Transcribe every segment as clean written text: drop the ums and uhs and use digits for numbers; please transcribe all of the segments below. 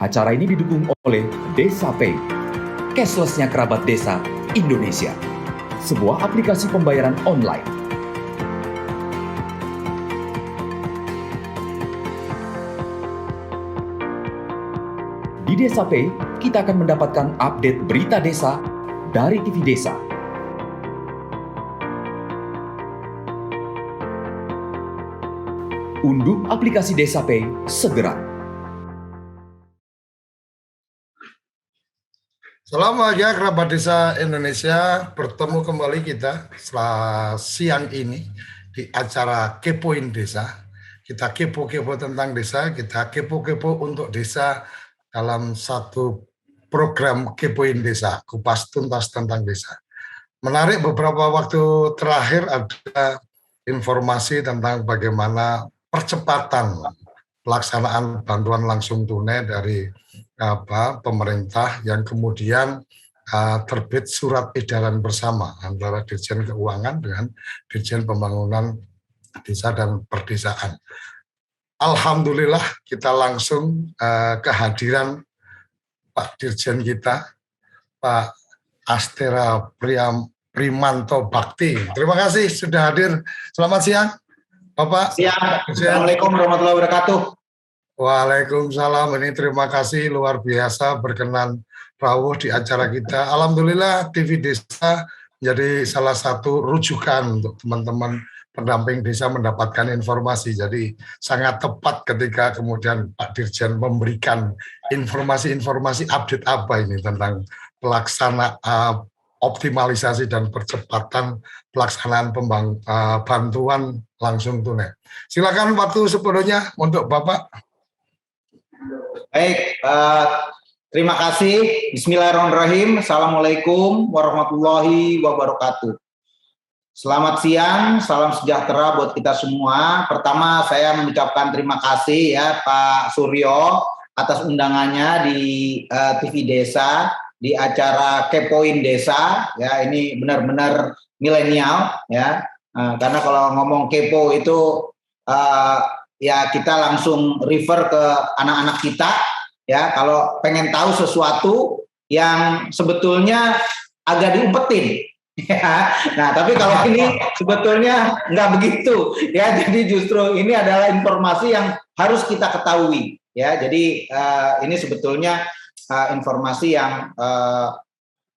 Acara ini didukung oleh Desa Pay, cashless-nya kerabat desa Indonesia, sebuah aplikasi pembayaran online. Di Desa Pay, kita akan mendapatkan update berita desa dari TV Desa. Unduh aplikasi Desa Pay segera. Selamat pagi kerabat desa Indonesia, bertemu kembali kita setelah siang ini di acara Kepoin Desa. Kita kepo-kepo tentang desa, kita kepo-kepo untuk desa dalam satu program Kepoin Desa, kupas tuntas tentang desa. Menarik, beberapa waktu terakhir ada informasi tentang bagaimana percepatan pelaksanaan bantuan langsung tunai dari pemerintah yang kemudian terbit surat edaran bersama antara Dirjen Keuangan dengan Dirjen Pembangunan Desa dan Perdesaan. Alhamdulillah kita langsung kehadiran Pak Dirjen kita, Pak Astera Primanto Bakti. Terima kasih sudah hadir. Selamat siang, Bapak. Siang. Assalamualaikum warahmatullahi wabarakatuh. Waalaikumsalam. Ini terima kasih luar biasa berkenan rawuh di acara kita. Alhamdulillah TV Desa menjadi salah satu rujukan untuk teman-teman pendamping desa mendapatkan informasi. Jadi sangat tepat ketika kemudian Pak Dirjen memberikan informasi-informasi update apa ini tentang pelaksanaan optimalisasi dan percepatan pelaksanaan bantuan langsung tunai. Silakan waktu sepenuhnya untuk Bapak. Baik, terima kasih. Bismillahirrahmanirrahim. Assalamualaikum warahmatullahi wabarakatuh. Selamat siang, salam sejahtera buat kita semua. Pertama, saya mengucapkan terima kasih ya Pak Suryo atas undangannya di TV Desa di acara Kepoin Desa. Ya, ini benar-benar milenial ya. Karena kalau ngomong kepo itu ya kita langsung refer ke anak-anak kita ya kalau pengen tahu sesuatu yang sebetulnya agak diumpetin ya. Nah, tapi kalau ini sebetulnya nggak begitu ya. Jadi justru ini adalah informasi yang harus kita ketahui ya. Jadi ini sebetulnya informasi yang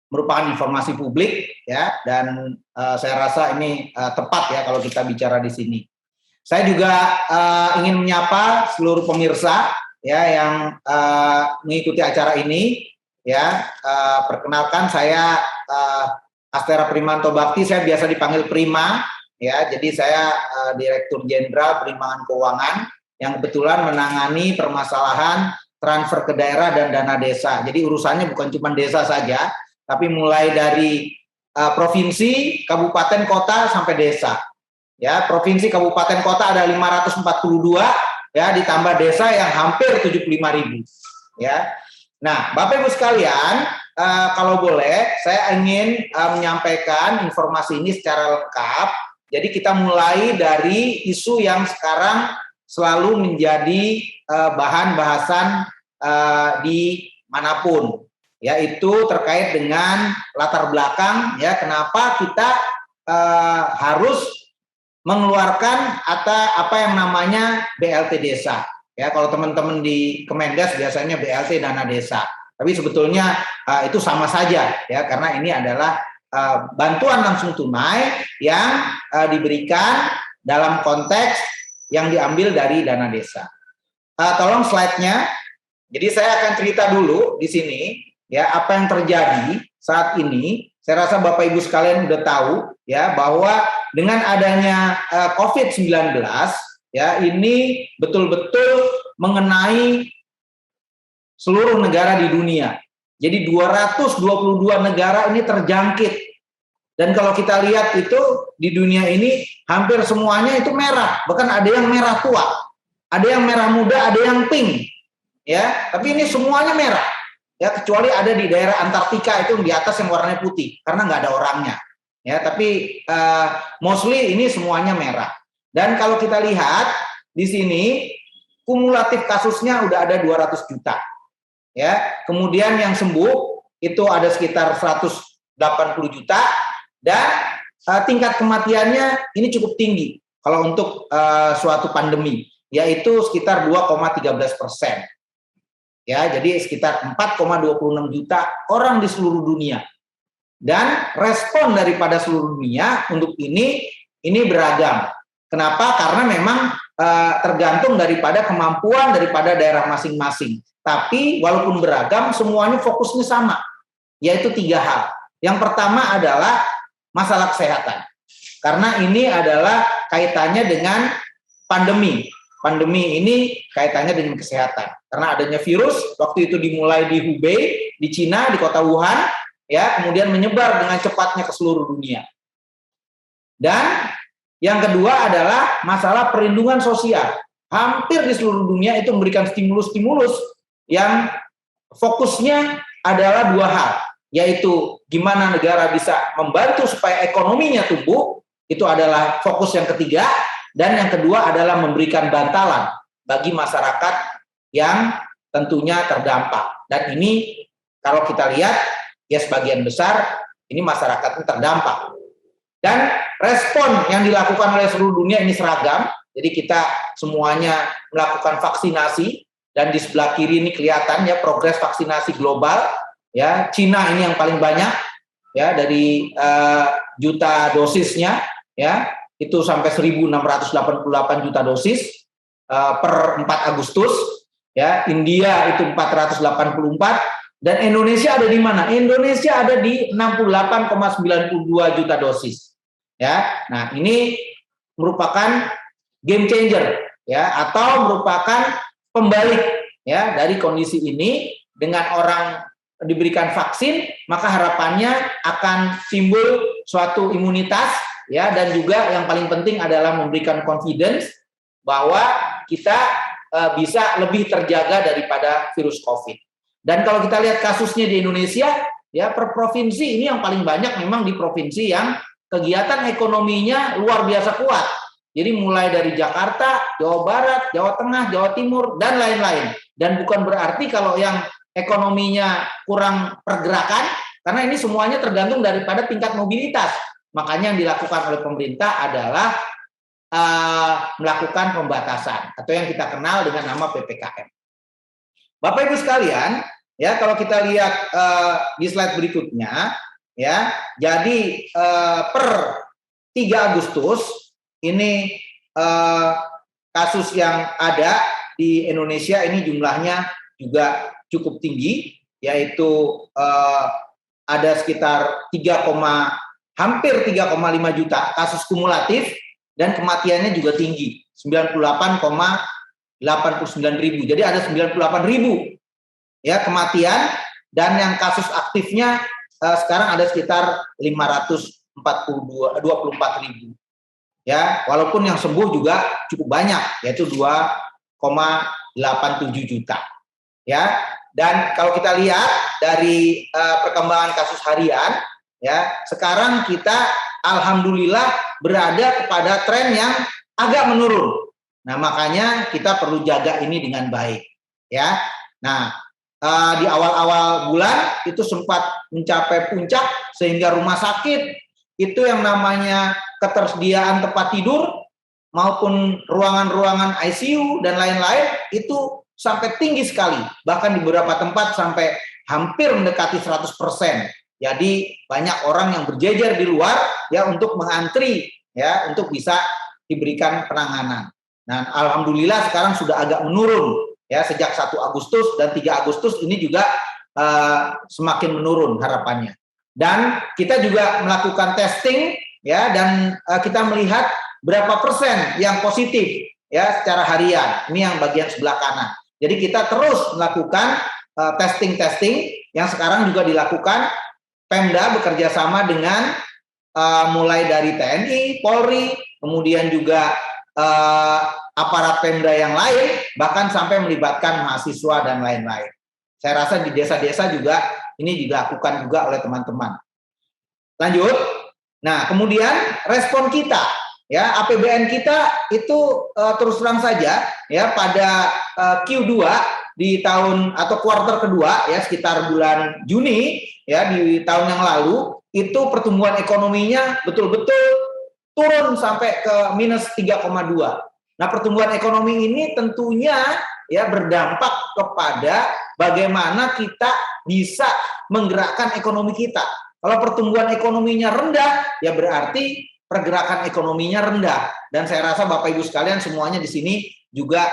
merupakan informasi publik ya, dan saya rasa ini tepat ya kalau kita bicara di sini. Saya juga ingin menyapa seluruh pemirsa ya yang mengikuti acara ini ya. Perkenalkan saya Astera Primanto Bakti, saya biasa dipanggil Prima ya. Jadi saya Direktur Jenderal Perimbangan Keuangan yang kebetulan menangani permasalahan transfer ke daerah dan dana desa. Jadi urusannya bukan cuma desa saja, tapi mulai dari provinsi, kabupaten, kota sampai desa. Ya, provinsi, kabupaten, kota ada 542 ya, ditambah desa yang hampir 75.000 ya. Nah, Bapak Ibu sekalian, kalau boleh saya ingin menyampaikan informasi ini secara lengkap. Jadi kita mulai dari isu yang sekarang selalu menjadi bahan bahasan di manapun, yaitu terkait dengan latar belakang ya kenapa kita harus mengeluarkan apa yang namanya BLT desa. Ya, kalau teman-teman di Kemendes biasanya BLT dana desa. Tapi sebetulnya itu sama saja ya, karena ini adalah bantuan langsung tunai yang diberikan dalam konteks yang diambil dari dana desa. Tolong slide-nya. Jadi saya akan cerita dulu di sini ya apa yang terjadi saat ini. Saya rasa Bapak Ibu sekalian udah tahu ya bahwa dengan adanya COVID-19 ya, ini betul-betul mengenai seluruh negara di dunia. Jadi 222 negara ini terjangkit. Dan kalau kita lihat itu di dunia ini hampir semuanya itu merah, bahkan ada yang merah tua, ada yang merah muda, ada yang pink. Ya, tapi ini semuanya merah. Ya, kecuali ada di daerah Antartika itu di atas yang warnanya putih karena nggak ada orangnya. Ya, tapi mostly ini semuanya merah. Dan kalau kita lihat di sini kumulatif kasusnya udah ada 200 juta. ya. Kemudian yang sembuh itu ada sekitar 180 juta, dan tingkat kematiannya ini cukup tinggi kalau untuk suatu pandemi, yaitu sekitar 2,13%. Ya, jadi sekitar 4,26 juta orang di seluruh dunia. Dan respon daripada seluruh dunia untuk ini beragam. Kenapa? Karena memang tergantung daripada kemampuan daripada daerah masing-masing. Tapi walaupun beragam, semuanya fokusnya sama, yaitu 3 hal. Yang pertama adalah masalah kesehatan. Karena ini adalah kaitannya dengan pandemi. Pandemi ini kaitannya dengan kesehatan. Karena adanya virus, waktu itu dimulai di Hubei, di Cina, di kota Wuhan, ya, kemudian menyebar dengan cepatnya ke seluruh dunia. Dan yang kedua adalah masalah perlindungan sosial. Hampir di seluruh dunia itu memberikan stimulus-stimulus yang fokusnya adalah 2 hal, yaitu gimana negara bisa membantu supaya ekonominya tumbuh, itu adalah fokus yang ketiga. Dan yang kedua adalah memberikan bantalan bagi masyarakat yang tentunya terdampak. Dan ini kalau kita lihat, ya sebagian besar ini masyarakatnya terdampak. Dan respon yang dilakukan oleh seluruh dunia ini seragam. Jadi kita semuanya melakukan vaksinasi, dan di sebelah kiri ini kelihatan ya progres vaksinasi global. Ya, Cina ini yang paling banyak, ya, dari juta dosisnya, ya. Itu sampai 1.688 juta dosis per 4 Agustus, ya. India itu 484, dan Indonesia ada di mana? Indonesia ada di 68,92 juta dosis, ya. Nah, ini merupakan game changer, ya, atau merupakan pembalik, ya, dari kondisi ini. Dengan orang diberikan vaksin, maka harapannya akan timbul suatu imunitas, ya, dan juga yang paling penting adalah memberikan confidence bahwa kita bisa lebih terjaga daripada virus COVID. Dan kalau kita lihat kasusnya di Indonesia, ya, per provinsi ini yang paling banyak memang di provinsi yang kegiatan ekonominya luar biasa kuat. Jadi mulai dari Jakarta, Jawa Barat, Jawa Tengah, Jawa Timur, dan lain-lain. Dan bukan berarti kalau yang ekonominya kurang pergerakan, karena ini semuanya tergantung daripada tingkat mobilitas. Makanya yang dilakukan oleh pemerintah adalah melakukan pembatasan atau yang kita kenal dengan nama PPKM. Bapak Ibu sekalian, ya, kalau kita lihat di slide berikutnya, ya, jadi per 3 Agustus ini kasus yang ada di Indonesia ini jumlahnya juga cukup tinggi, yaitu ada sekitar hampir 3,5 juta kasus kumulatif, dan kematiannya juga tinggi, 98,89 ribu. Jadi ada 98 ribu, ya, kematian, dan yang kasus aktifnya sekarang ada sekitar 524 ribu. Ya, walaupun yang sembuh juga cukup banyak, yaitu 2,87 juta. Ya, dan kalau kita lihat dari perkembangan kasus harian, ya, sekarang kita alhamdulillah berada kepada tren yang agak menurun. Nah, makanya kita perlu jaga ini dengan baik, ya. Nah, di awal-awal bulan itu sempat mencapai puncak sehingga rumah sakit itu yang namanya ketersediaan tempat tidur maupun ruangan-ruangan ICU dan lain-lain itu sampai tinggi sekali, bahkan di beberapa tempat sampai hampir mendekati 100%. Jadi banyak orang yang berjejer di luar, ya, untuk mengantri, ya, untuk bisa diberikan penanganan. Nah, alhamdulillah sekarang sudah agak menurun, ya, sejak 1 Agustus dan 3 Agustus ini juga semakin menurun harapannya. Dan kita juga melakukan testing, ya, dan kita melihat berapa persen yang positif, ya, secara harian. Ini yang bagian sebelah kanan. Jadi kita terus melakukan testing yang sekarang juga dilakukan Pemda bekerja sama dengan mulai dari TNI, Polri, kemudian juga aparat Pemda yang lain, bahkan sampai melibatkan mahasiswa dan lain-lain. Saya rasa di desa-desa juga ini dilakukan juga oleh teman-teman. Lanjut. Nah, kemudian respon kita, ya, APBN kita itu terus terang saja, ya, pada Q2 di tahun atau kuartal kedua ya sekitar bulan Juni ya di tahun yang lalu itu pertumbuhan ekonominya betul-betul turun sampai ke minus 3,2. Nah, pertumbuhan ekonomi ini tentunya ya berdampak kepada bagaimana kita bisa menggerakkan ekonomi kita. Kalau pertumbuhan ekonominya rendah, ya berarti pergerakan ekonominya rendah. Dan saya rasa Bapak Ibu sekalian semuanya di sini juga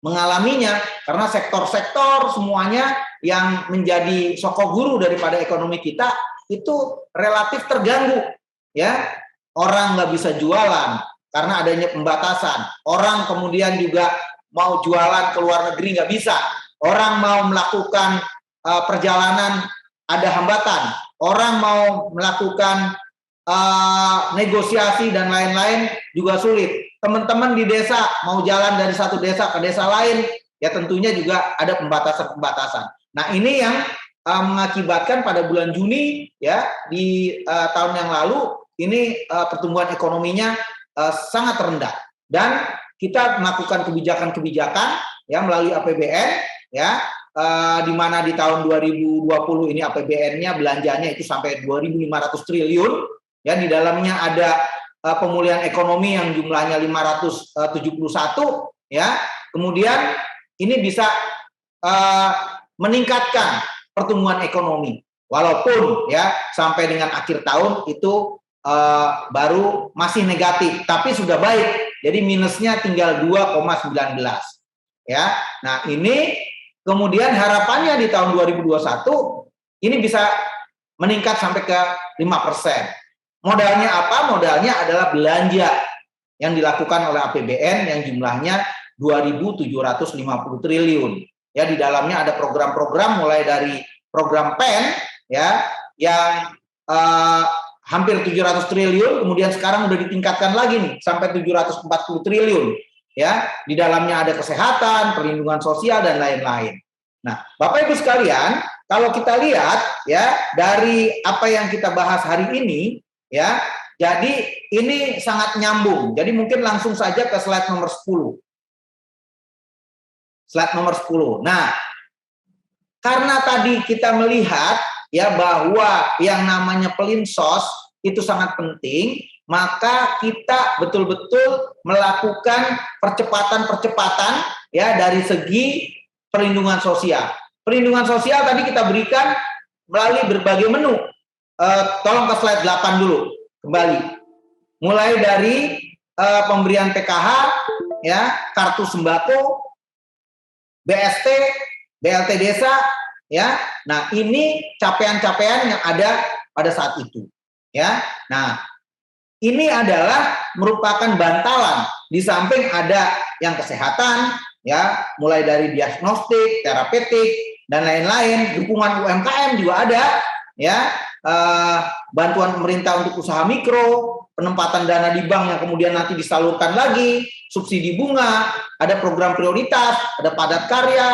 mengalaminya karena sektor-sektor semuanya yang menjadi sokok guru daripada ekonomi kita itu relatif terganggu. Ya, orang nggak bisa jualan karena adanya pembatasan. Orang kemudian juga mau jualan ke luar negeri nggak bisa. Orang mau melakukan perjalanan ada hambatan. Orang mau melakukan negosiasi dan lain-lain juga sulit. Teman-teman di desa mau jalan dari satu desa ke desa lain, ya tentunya juga ada pembatasan-pembatasan. Nah ini yang mengakibatkan pada bulan Juni ya di tahun yang lalu ini pertumbuhan ekonominya sangat rendah dan kita melakukan kebijakan-kebijakan ya melalui APBN ya. Di mana di tahun 2020 ini APBN-nya belanjanya itu sampai 2.500 triliun ya di dalamnya ada pemulihan ekonomi yang jumlahnya 571 ya kemudian ini bisa meningkatkan pertumbuhan ekonomi walaupun ya sampai dengan akhir tahun itu baru masih negatif tapi sudah baik jadi minusnya tinggal 2,19 ya. Nah ini kemudian harapannya di tahun 2021 ini bisa meningkat sampai ke 5%. Modalnya apa? Modalnya adalah belanja yang dilakukan oleh APBN yang jumlahnya 2.750 triliun. Ya di dalamnya ada program-program mulai dari program PEN ya yang hampir 700 triliun kemudian sekarang udah ditingkatkan lagi nih sampai 740 triliun. Ya, di dalamnya ada kesehatan, perlindungan sosial dan lain-lain. Nah, Bapak Ibu sekalian, kalau kita lihat ya dari apa yang kita bahas hari ini ya, jadi ini sangat nyambung. Jadi mungkin langsung saja ke slide nomor 10. Slide nomor 10. Nah, karena tadi kita melihat ya bahwa yang namanya pelinsos itu sangat penting, maka kita betul-betul melakukan percepatan-percepatan ya dari segi perlindungan sosial. Perlindungan sosial tadi kita berikan melalui berbagai menu. Tolong ke slide 8 dulu, kembali. Mulai dari pemberian PKH, ya, kartu sembako, BST, BLT desa, ya. Nah ini capaian-capaian yang ada pada saat itu, ya. Nah ini adalah merupakan bantalan di samping ada yang kesehatan ya mulai dari diagnostik, terapeutik dan lain-lain, dukungan UMKM juga ada ya, bantuan pemerintah untuk usaha mikro, penempatan dana di bank yang kemudian nanti disalurkan lagi, subsidi bunga, ada program prioritas, ada padat karya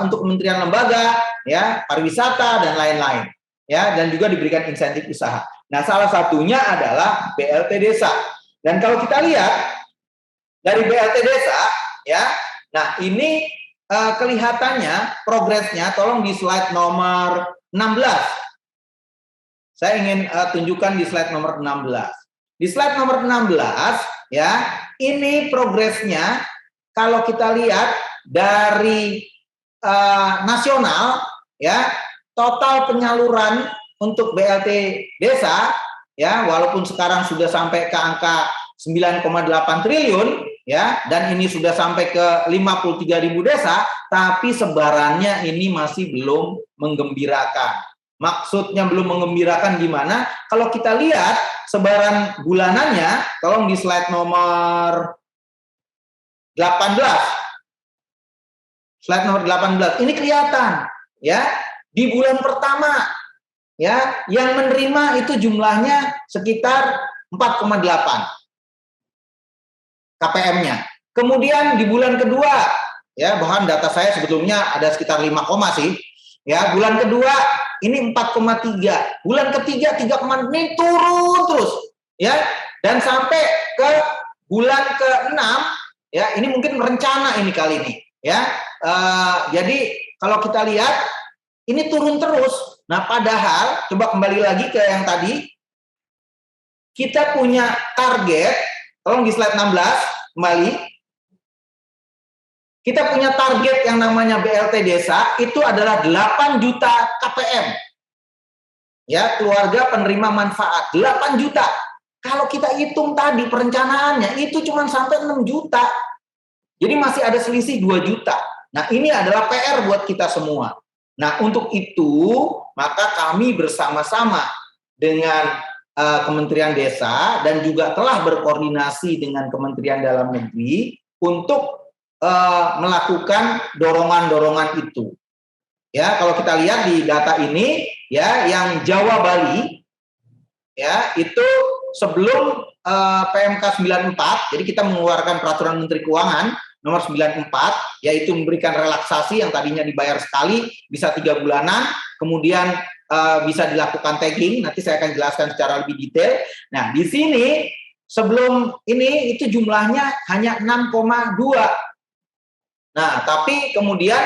untuk kementerian lembaga ya, pariwisata dan lain-lain ya, dan juga diberikan insentif usaha. Nah, salah satunya adalah BLT Desa. Dan kalau kita lihat dari BLT Desa, ya, nah ini kelihatannya progresnya, tolong di slide nomor 16. Saya ingin tunjukkan di slide nomor 16. Di slide nomor 16, ya, ini progresnya kalau kita lihat dari nasional, ya, total penyaluran untuk BLT desa ya walaupun sekarang sudah sampai ke angka 9,8 triliun ya dan ini sudah sampai ke 53.000 desa tapi sebarannya ini masih belum menggembirakan. Maksudnya belum menggembirakan gimana? Kalau kita lihat sebaran bulanannya, tolong di slide nomor 18. Slide nomor 18. Ini kelihatan ya di bulan pertama ya, yang menerima itu jumlahnya sekitar 4,8 KPM-nya. Kemudian di bulan kedua, ya bahkan data saya sebetulnya ada sekitar 5, sih. Ya, bulan kedua ini 4,3. Bulan ketiga 3,6 ini turun terus, ya. Dan sampai ke bulan ke-6, ya ini mungkin rencana ini kali ini. Ya, jadi kalau kita lihat ini turun terus. Nah, padahal coba kembali lagi ke yang tadi, kita punya target, tolong di slide 16 kembali. Kita punya target yang namanya BLT Desa itu adalah 8 juta KPM. Ya, keluarga penerima manfaat 8 juta. Kalau kita hitung tadi perencanaannya itu cuma sampai 6 juta. Jadi masih ada selisih 2 juta. Nah, ini adalah PR buat kita semua. Nah, untuk itu maka kami bersama-sama dengan Kementerian Desa dan juga telah berkoordinasi dengan Kementerian Dalam Negeri untuk melakukan dorongan-dorongan itu. Ya, kalau kita lihat di data ini, ya, yang Jawa Bali, ya, itu sebelum PMK 94, jadi kita mengeluarkan peraturan Menteri Keuangan nomor 94, yaitu memberikan relaksasi yang tadinya dibayar sekali bisa 3 bulanan, kemudian bisa dilakukan tagging. Nanti saya akan jelaskan secara lebih detail. Nah, di sini sebelum ini itu jumlahnya hanya 6,2. Nah, tapi kemudian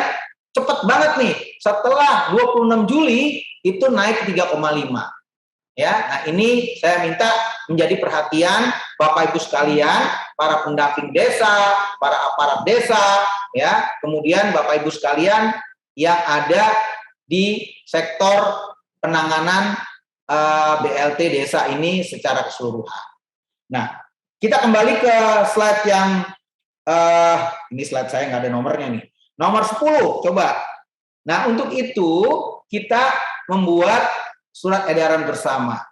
cepat banget nih, setelah 26 Juli itu naik 3,5. Ya, nah ini saya minta menjadi perhatian Bapak Ibu sekalian, para pendamping desa, para aparat desa, ya, kemudian Bapak Ibu sekalian yang ada di sektor penanganan BLT desa ini secara keseluruhan. Nah, kita kembali ke slide yang ini slide saya nggak ada nomornya nih. Nomor 10, coba. Nah, untuk itu kita membuat surat edaran bersama.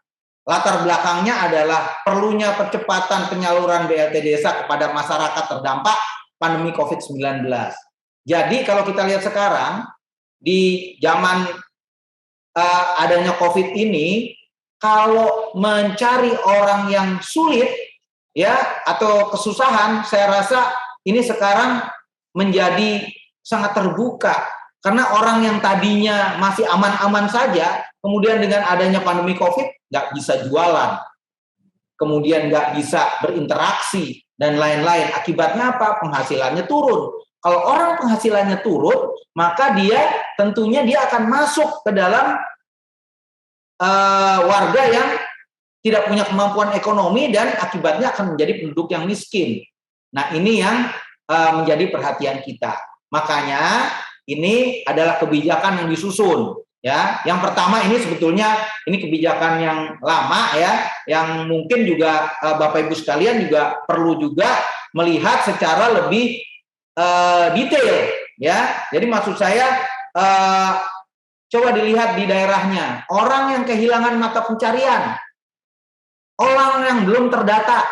Latar belakangnya adalah perlunya percepatan penyaluran BLT Desa kepada masyarakat terdampak pandemi COVID-19. Jadi kalau kita lihat sekarang, di zaman adanya COVID ini, kalau mencari orang yang sulit, ya, atau kesusahan, saya rasa ini sekarang menjadi sangat terbuka. Karena orang yang tadinya masih aman-aman saja, kemudian dengan adanya pandemi COVID, nggak bisa jualan. Kemudian nggak bisa berinteraksi, dan lain-lain. Akibatnya apa? Penghasilannya turun. Kalau orang penghasilannya turun, maka dia tentunya dia akan masuk ke dalam warga yang tidak punya kemampuan ekonomi dan akibatnya akan menjadi penduduk yang miskin. Nah, ini yang menjadi perhatian kita. Makanya ini adalah kebijakan yang disusun. Ya, yang pertama ini sebetulnya ini kebijakan yang lama ya, yang mungkin juga Bapak Ibu sekalian juga perlu juga melihat secara lebih detail. Ya, jadi maksud saya coba dilihat di daerahnya orang yang kehilangan mata pencarian. Orang yang belum terdata,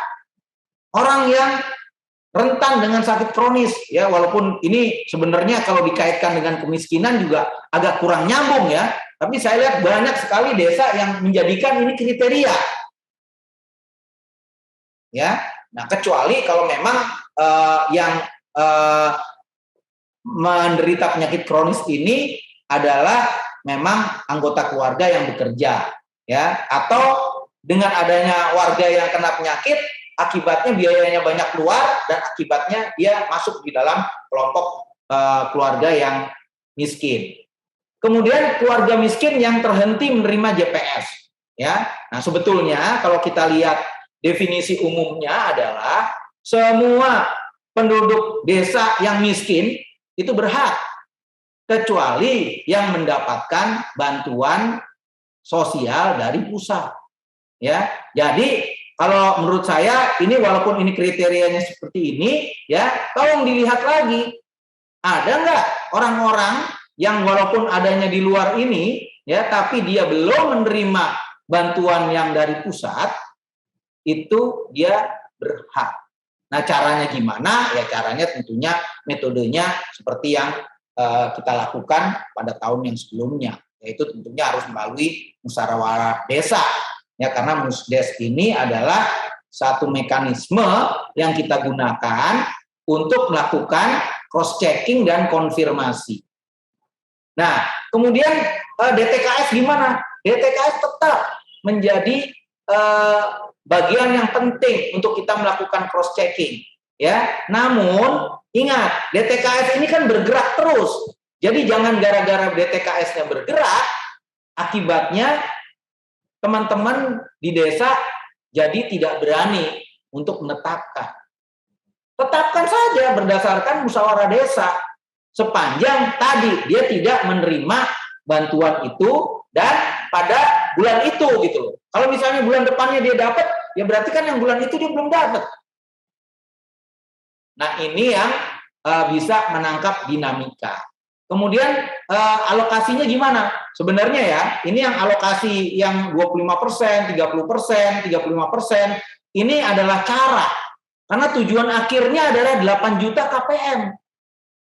orang yang rentan dengan sakit kronis, ya, walaupun ini sebenarnya kalau dikaitkan dengan kemiskinan juga agak kurang nyambung ya, tapi saya lihat banyak sekali desa yang menjadikan ini kriteria, ya. Nah, kecuali kalau memang yang menderita penyakit kronis ini adalah memang anggota keluarga yang bekerja, ya, atau dengan adanya warga yang kena penyakit, akibatnya biayanya banyak keluar dan akibatnya dia masuk di dalam kelompok keluarga yang miskin. Kemudian keluarga miskin yang terhenti menerima JPS, ya. Nah, sebetulnya kalau kita lihat definisi umumnya adalah semua penduduk desa yang miskin itu berhak, kecuali yang mendapatkan bantuan sosial dari pusat. Ya, jadi kalau menurut saya ini walaupun ini kriterianya seperti ini, ya, tolong dilihat lagi, ada nggak orang-orang yang walaupun adanya di luar ini, ya, tapi dia belum menerima bantuan yang dari pusat, itu dia berhak. Nah, caranya gimana? Ya, caranya tentunya metodenya seperti yang kita lakukan pada tahun yang sebelumnya, yaitu tentunya harus melalui musyawarah desa. Ya, karena Musdes ini adalah satu mekanisme yang kita gunakan untuk melakukan cross-checking dan konfirmasi. Nah, kemudian DTKS gimana? DTKS tetap menjadi bagian yang penting untuk kita melakukan cross-checking. ya. Namun ingat, DTKS ini kan bergerak terus. Jadi jangan gara-gara DTKS-nya bergerak, akibatnya teman-teman di desa jadi tidak berani untuk menetapkan. Tetapkan saja berdasarkan musyawarah desa, sepanjang tadi dia tidak menerima bantuan itu dan pada bulan itu gitu loh. Kalau misalnya bulan depannya dia dapat, ya berarti kan yang bulan itu dia belum dapat. Nah, ini yang bisa menangkap dinamika. Kemudian alokasinya gimana? Sebenarnya ya, ini yang alokasi yang 25%, 30%, 35%, ini adalah cara. Karena tujuan akhirnya adalah 8 juta KPM.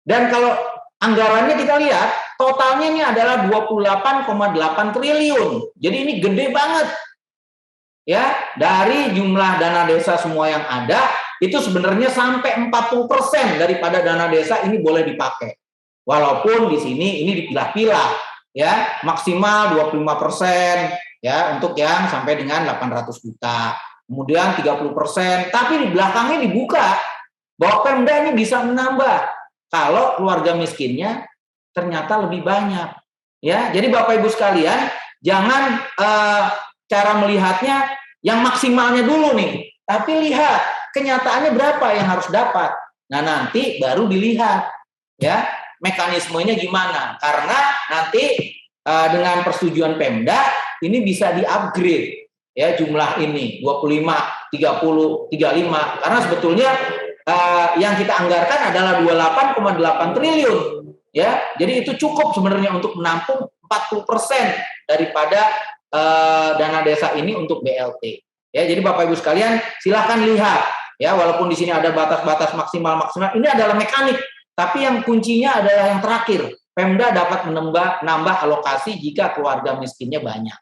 Dan kalau anggarannya kita lihat, totalnya ini adalah 28,8 triliun. Jadi ini gede banget. Ya, dari jumlah dana desa semua yang ada, itu sebenarnya sampai 40% daripada dana desa ini boleh dipakai. Walaupun di sini ini dipilah-pilah, ya, maksimal 25%, ya, untuk yang sampai dengan 800 juta. Kemudian 30%, tapi di belakangnya dibuka bahwa Pemda ini bisa menambah kalau keluarga miskinnya ternyata lebih banyak. Ya, jadi Bapak Ibu sekalian, jangan cara melihatnya yang maksimalnya dulu nih, tapi lihat kenyataannya berapa yang harus dapat. Nah, nanti baru dilihat ya mekanismenya gimana. Karena nanti dengan persetujuan Pemda ini bisa di-upgrade ya jumlah ini 25, 30, 35 karena sebetulnya yang kita anggarkan adalah 28,8 triliun ya. Jadi itu cukup sebenarnya untuk menampung 40% daripada dana desa ini untuk BLT. Ya, jadi Bapak Ibu sekalian silahkan lihat ya, walaupun di sini ada batas-batas maksimal, ini adalah mekanik, tapi yang kuncinya adalah yang terakhir. Pemda dapat menambah alokasi jika keluarga miskinnya banyak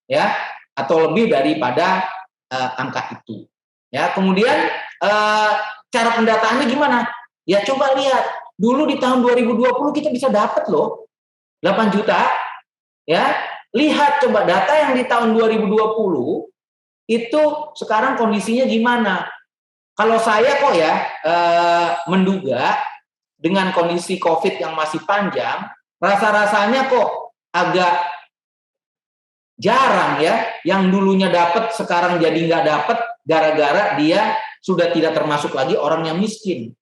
ya, atau lebih daripada angka itu. Ya, kemudian cara pendataannya gimana? Ya coba lihat, dulu di tahun 2020 kita bisa dapat loh 8 juta. Ya, lihat coba data yang di tahun 2020 itu sekarang kondisinya gimana? Kalau saya kok ya menduga dengan kondisi COVID yang masih panjang, rasa-rasanya kok agak jarang ya, yang dulunya dapat sekarang jadi nggak dapat gara-gara dia sudah tidak termasuk lagi orang yang miskin.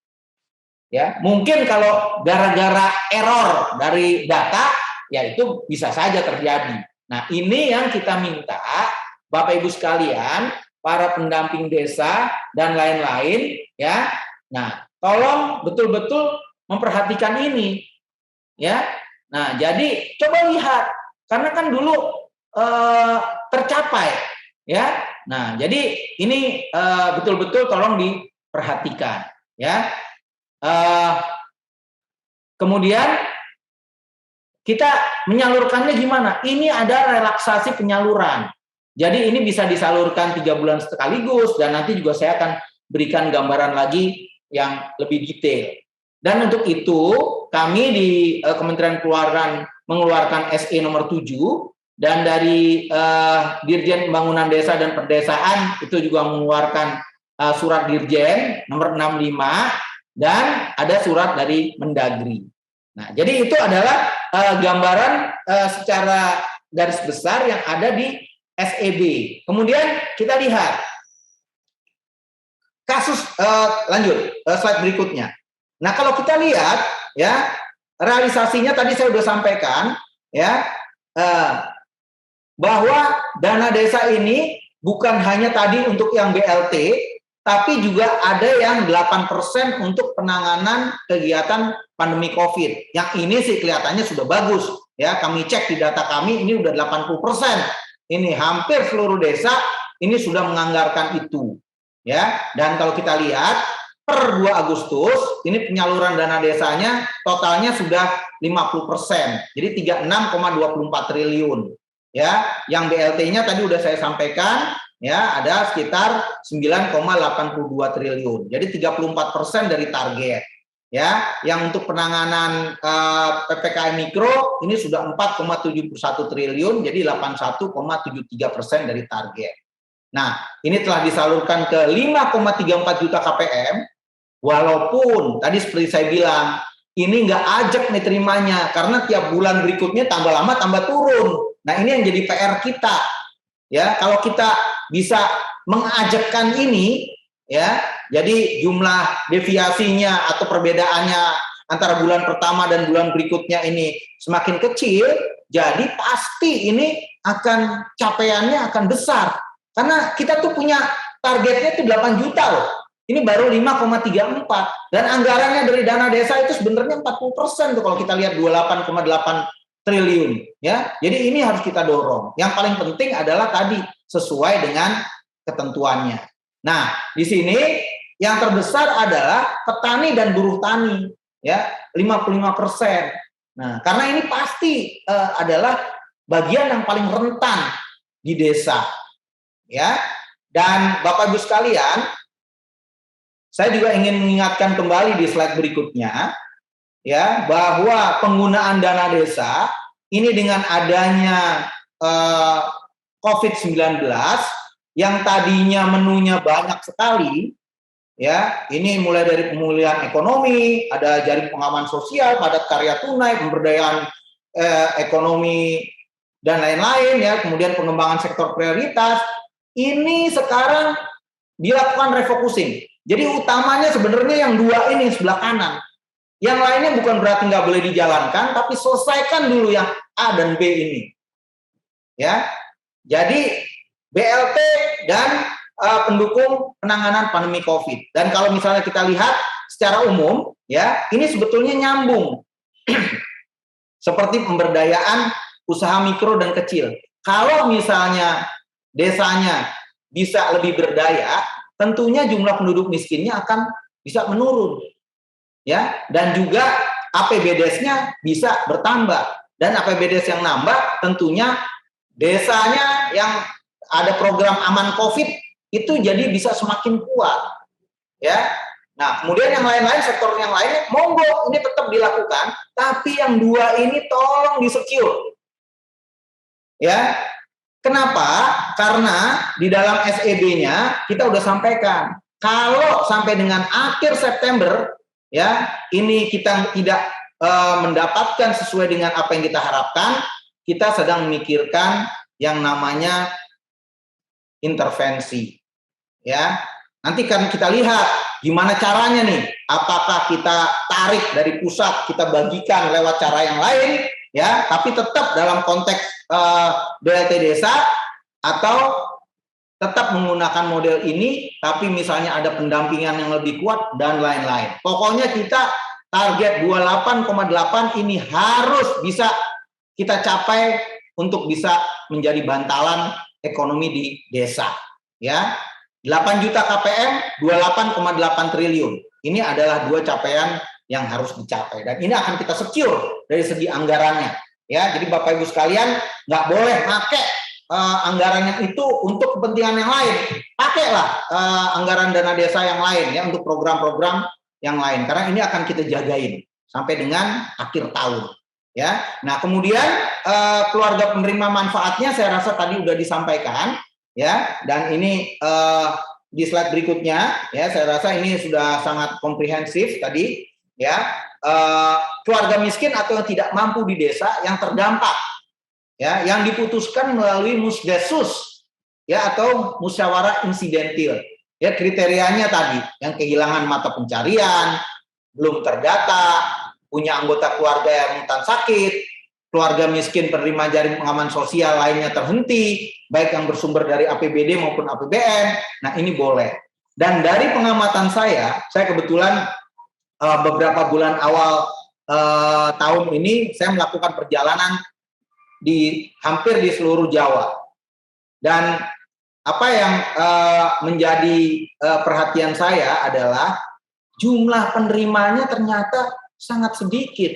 Ya, mungkin kalau gara-gara error dari data, ya itu bisa saja terjadi. Nah, ini yang kita minta Bapak Ibu sekalian, para pendamping desa dan lain-lain, ya. Nah, tolong betul-betul memperhatikan ini, ya. Nah, jadi coba lihat, karena kan dulu tercapai ya. Nah, jadi ini betul-betul tolong diperhatikan ya. Kemudian kita menyalurkannya gimana? Ini ada relaksasi penyaluran. Jadi ini bisa disalurkan 3 bulan sekaligus dan nanti juga saya akan berikan gambaran lagi yang lebih detail. Dan untuk itu kami di Kementerian Keuangan mengeluarkan SE nomor 7 dan dari Dirjen Pembangunan Desa dan Perdesaan itu juga mengeluarkan surat Dirjen nomor 65 dan ada surat dari Mendagri. Nah, jadi itu adalah gambaran secara garis besar yang ada di SEB. Kemudian kita lihat kasus lanjut slide berikutnya. Nah, kalau kita lihat ya realisasinya tadi saya sudah sampaikan ya bahwa dana desa ini bukan hanya tadi untuk yang BLT, tapi juga ada yang 8% untuk penanganan kegiatan pandemi COVID. Yang ini sih kelihatannya sudah bagus. Ya, kami cek di data kami ini udah 80%. Ini hampir seluruh desa ini sudah menganggarkan itu. Ya, dan kalau kita lihat per 2 Agustus ini penyaluran dana desanya totalnya sudah 50%. Jadi 36,24 triliun. Ya, yang BLT-nya tadi udah saya sampaikan ya ada sekitar 9,82 triliun. Jadi 34% dari target. Ya, yang untuk penanganan PPKM mikro ini sudah 4,71 triliun, jadi 81,73% dari target. Nah, ini telah disalurkan ke 5,34 juta KPM Walaupun tadi seperti saya bilang, ini nggak ajak nih terimanya, karena tiap bulan berikutnya tambah lama tambah turun. Nah ini yang jadi PR kita. Ya, kalau kita bisa mengajakkan ini, ya, jadi jumlah deviasinya atau perbedaannya antara bulan pertama dan bulan berikutnya ini semakin kecil, jadi pasti ini akan capaiannya akan besar. Karena kita tuh punya targetnya itu 8 juta loh. Ini baru 5,34 dan anggarannya dari dana desa itu sebenarnya 40% tuh kalau kita lihat 28,8 triliun ya. Jadi ini harus kita dorong. Yang paling penting adalah tadi sesuai dengan ketentuannya. Nah, di sini yang terbesar adalah petani dan buruh tani ya, 55%. Nah, karena ini pasti adalah bagian yang paling rentan di desa. Ya. Dan Bapak Ibu sekalian, saya juga ingin mengingatkan kembali di slide berikutnya, ya, bahwa penggunaan dana desa ini dengan adanya COVID-19 yang tadinya menunya banyak sekali, ya, ini mulai dari pemulihan ekonomi, ada jaring pengaman sosial, padat karya tunai, pemberdayaan ekonomi dan lain-lain, ya, kemudian pengembangan sektor prioritas, ini sekarang dilakukan refocusing. Jadi utamanya sebenarnya yang dua ini sebelah kanan. Yang lainnya bukan berarti nggak boleh dijalankan, tapi selesaikan dulu yang A dan B ini. Ya, jadi BLT dan pendukung penanganan pandemi COVID. Dan kalau misalnya kita lihat secara umum, ya ini sebetulnya nyambung. Seperti pemberdayaan usaha mikro dan kecil. Kalau misalnya desanya bisa lebih berdaya, tentunya jumlah penduduk miskinnya akan bisa menurun, ya, dan juga APBDes-nya bisa bertambah, dan APBDes yang nambah tentunya desanya yang ada program aman COVID itu jadi bisa semakin kuat, ya. Nah, kemudian yang lain-lain, sektor yang lainnya, monggo ini tetap dilakukan, tapi yang dua ini tolong di-secure, ya. Kenapa? Karena di dalam SEB-nya kita udah sampaikan, kalau sampai dengan akhir September, ya, ini kita tidak mendapatkan sesuai dengan apa yang kita harapkan, kita sedang memikirkan yang namanya intervensi, ya. Nanti kan kita lihat gimana caranya nih, apakah kita tarik dari pusat, kita bagikan lewat cara yang lain, ya, tapi tetap dalam konteks BLT desa, atau tetap menggunakan model ini, tapi misalnya ada pendampingan yang lebih kuat dan lain-lain. Pokoknya kita target 28,8 ini harus bisa kita capai untuk bisa menjadi bantalan ekonomi di desa. Ya, 8 juta KPM, 28,8 triliun. Ini adalah dua capaian yang harus dicapai, dan ini akan kita secure dari segi anggarannya. Ya, jadi Bapak Ibu sekalian nggak boleh pakai anggarannya itu untuk kepentingan yang lain. Pakailah anggaran dana desa yang lain ya untuk program-program yang lain, karena ini akan kita jagain sampai dengan akhir tahun. Ya, nah kemudian keluarga penerima manfaatnya saya rasa tadi udah disampaikan ya, dan ini di slide berikutnya ya saya rasa ini sudah sangat komprehensif tadi ya. Keluarga miskin atau yang tidak mampu di desa yang terdampak ya, yang diputuskan melalui musdesus ya atau musyawarah insidentil ya, kriterianya tadi yang kehilangan mata pencarian, belum terdata, punya anggota keluarga yang rentan sakit, keluarga miskin penerima jaring pengaman sosial lainnya terhenti, baik yang bersumber dari APBD maupun APBN. Nah ini boleh. Dan dari pengamatan saya kebetulan beberapa bulan awal tahun ini saya melakukan perjalanan di hampir di seluruh Jawa, dan apa yang menjadi perhatian saya adalah jumlah penerimanya ternyata sangat sedikit,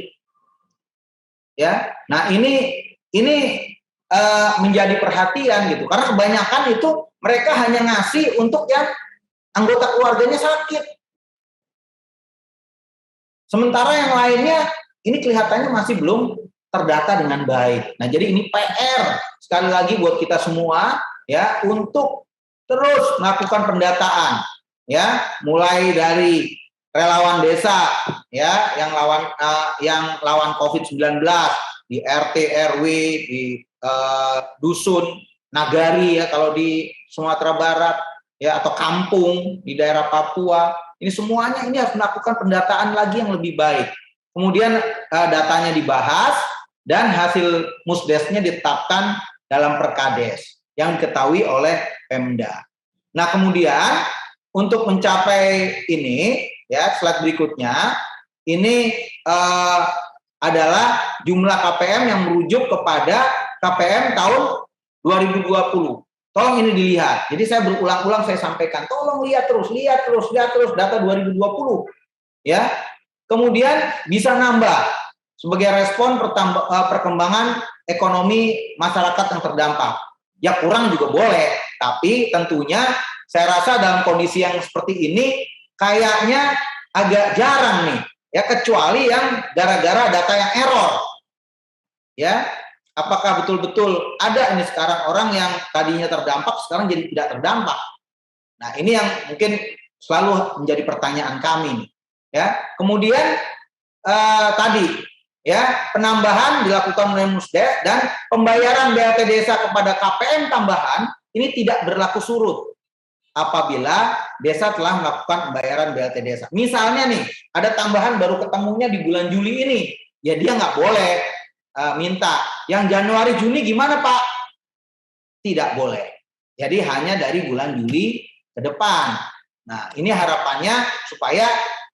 ya. Nah ini menjadi perhatian gitu, karena kebanyakan itu mereka hanya ngasih untuk yang anggota keluarganya sakit. Sementara yang lainnya ini kelihatannya masih belum terdata dengan baik. Nah, jadi ini PR sekali lagi buat kita semua ya untuk terus melakukan pendataan ya, mulai dari relawan desa ya yang lawan COVID-19 di RT RW di dusun nagari ya kalau di Sumatera Barat ya atau kampung di daerah Papua, ini semuanya ini harus melakukan pendataan lagi yang lebih baik. Kemudian datanya dibahas dan hasil musdesnya ditetapkan dalam Perkades yang diketahui oleh Pemda. Nah, kemudian untuk mencapai ini ya, slide berikutnya ini adalah jumlah KPM yang merujuk kepada KPM tahun 2020. Tolong ini dilihat. Jadi saya berulang-ulang saya sampaikan, tolong lihat terus data 2020 ya. Kemudian bisa nambah sebagai respon perkembangan ekonomi masyarakat yang terdampak. Ya kurang juga boleh, tapi tentunya saya rasa dalam kondisi yang seperti ini kayaknya agak jarang nih, ya kecuali yang gara-gara data yang error. Ya, apakah betul-betul ada ini sekarang orang yang tadinya terdampak sekarang jadi tidak terdampak? Nah, ini yang mungkin selalu menjadi pertanyaan kami nih. Ya, kemudian tadi ya penambahan dilakukan oleh Musdes dan pembayaran BLT Desa kepada KPM tambahan ini tidak berlaku surut apabila desa telah melakukan pembayaran BLT Desa. Misalnya nih, ada tambahan baru ketemunya di bulan Juli ini, ya dia nggak boleh minta. Yang Januari Juni gimana Pak? Tidak boleh. Jadi hanya dari bulan Juli ke depan. Nah, ini harapannya supaya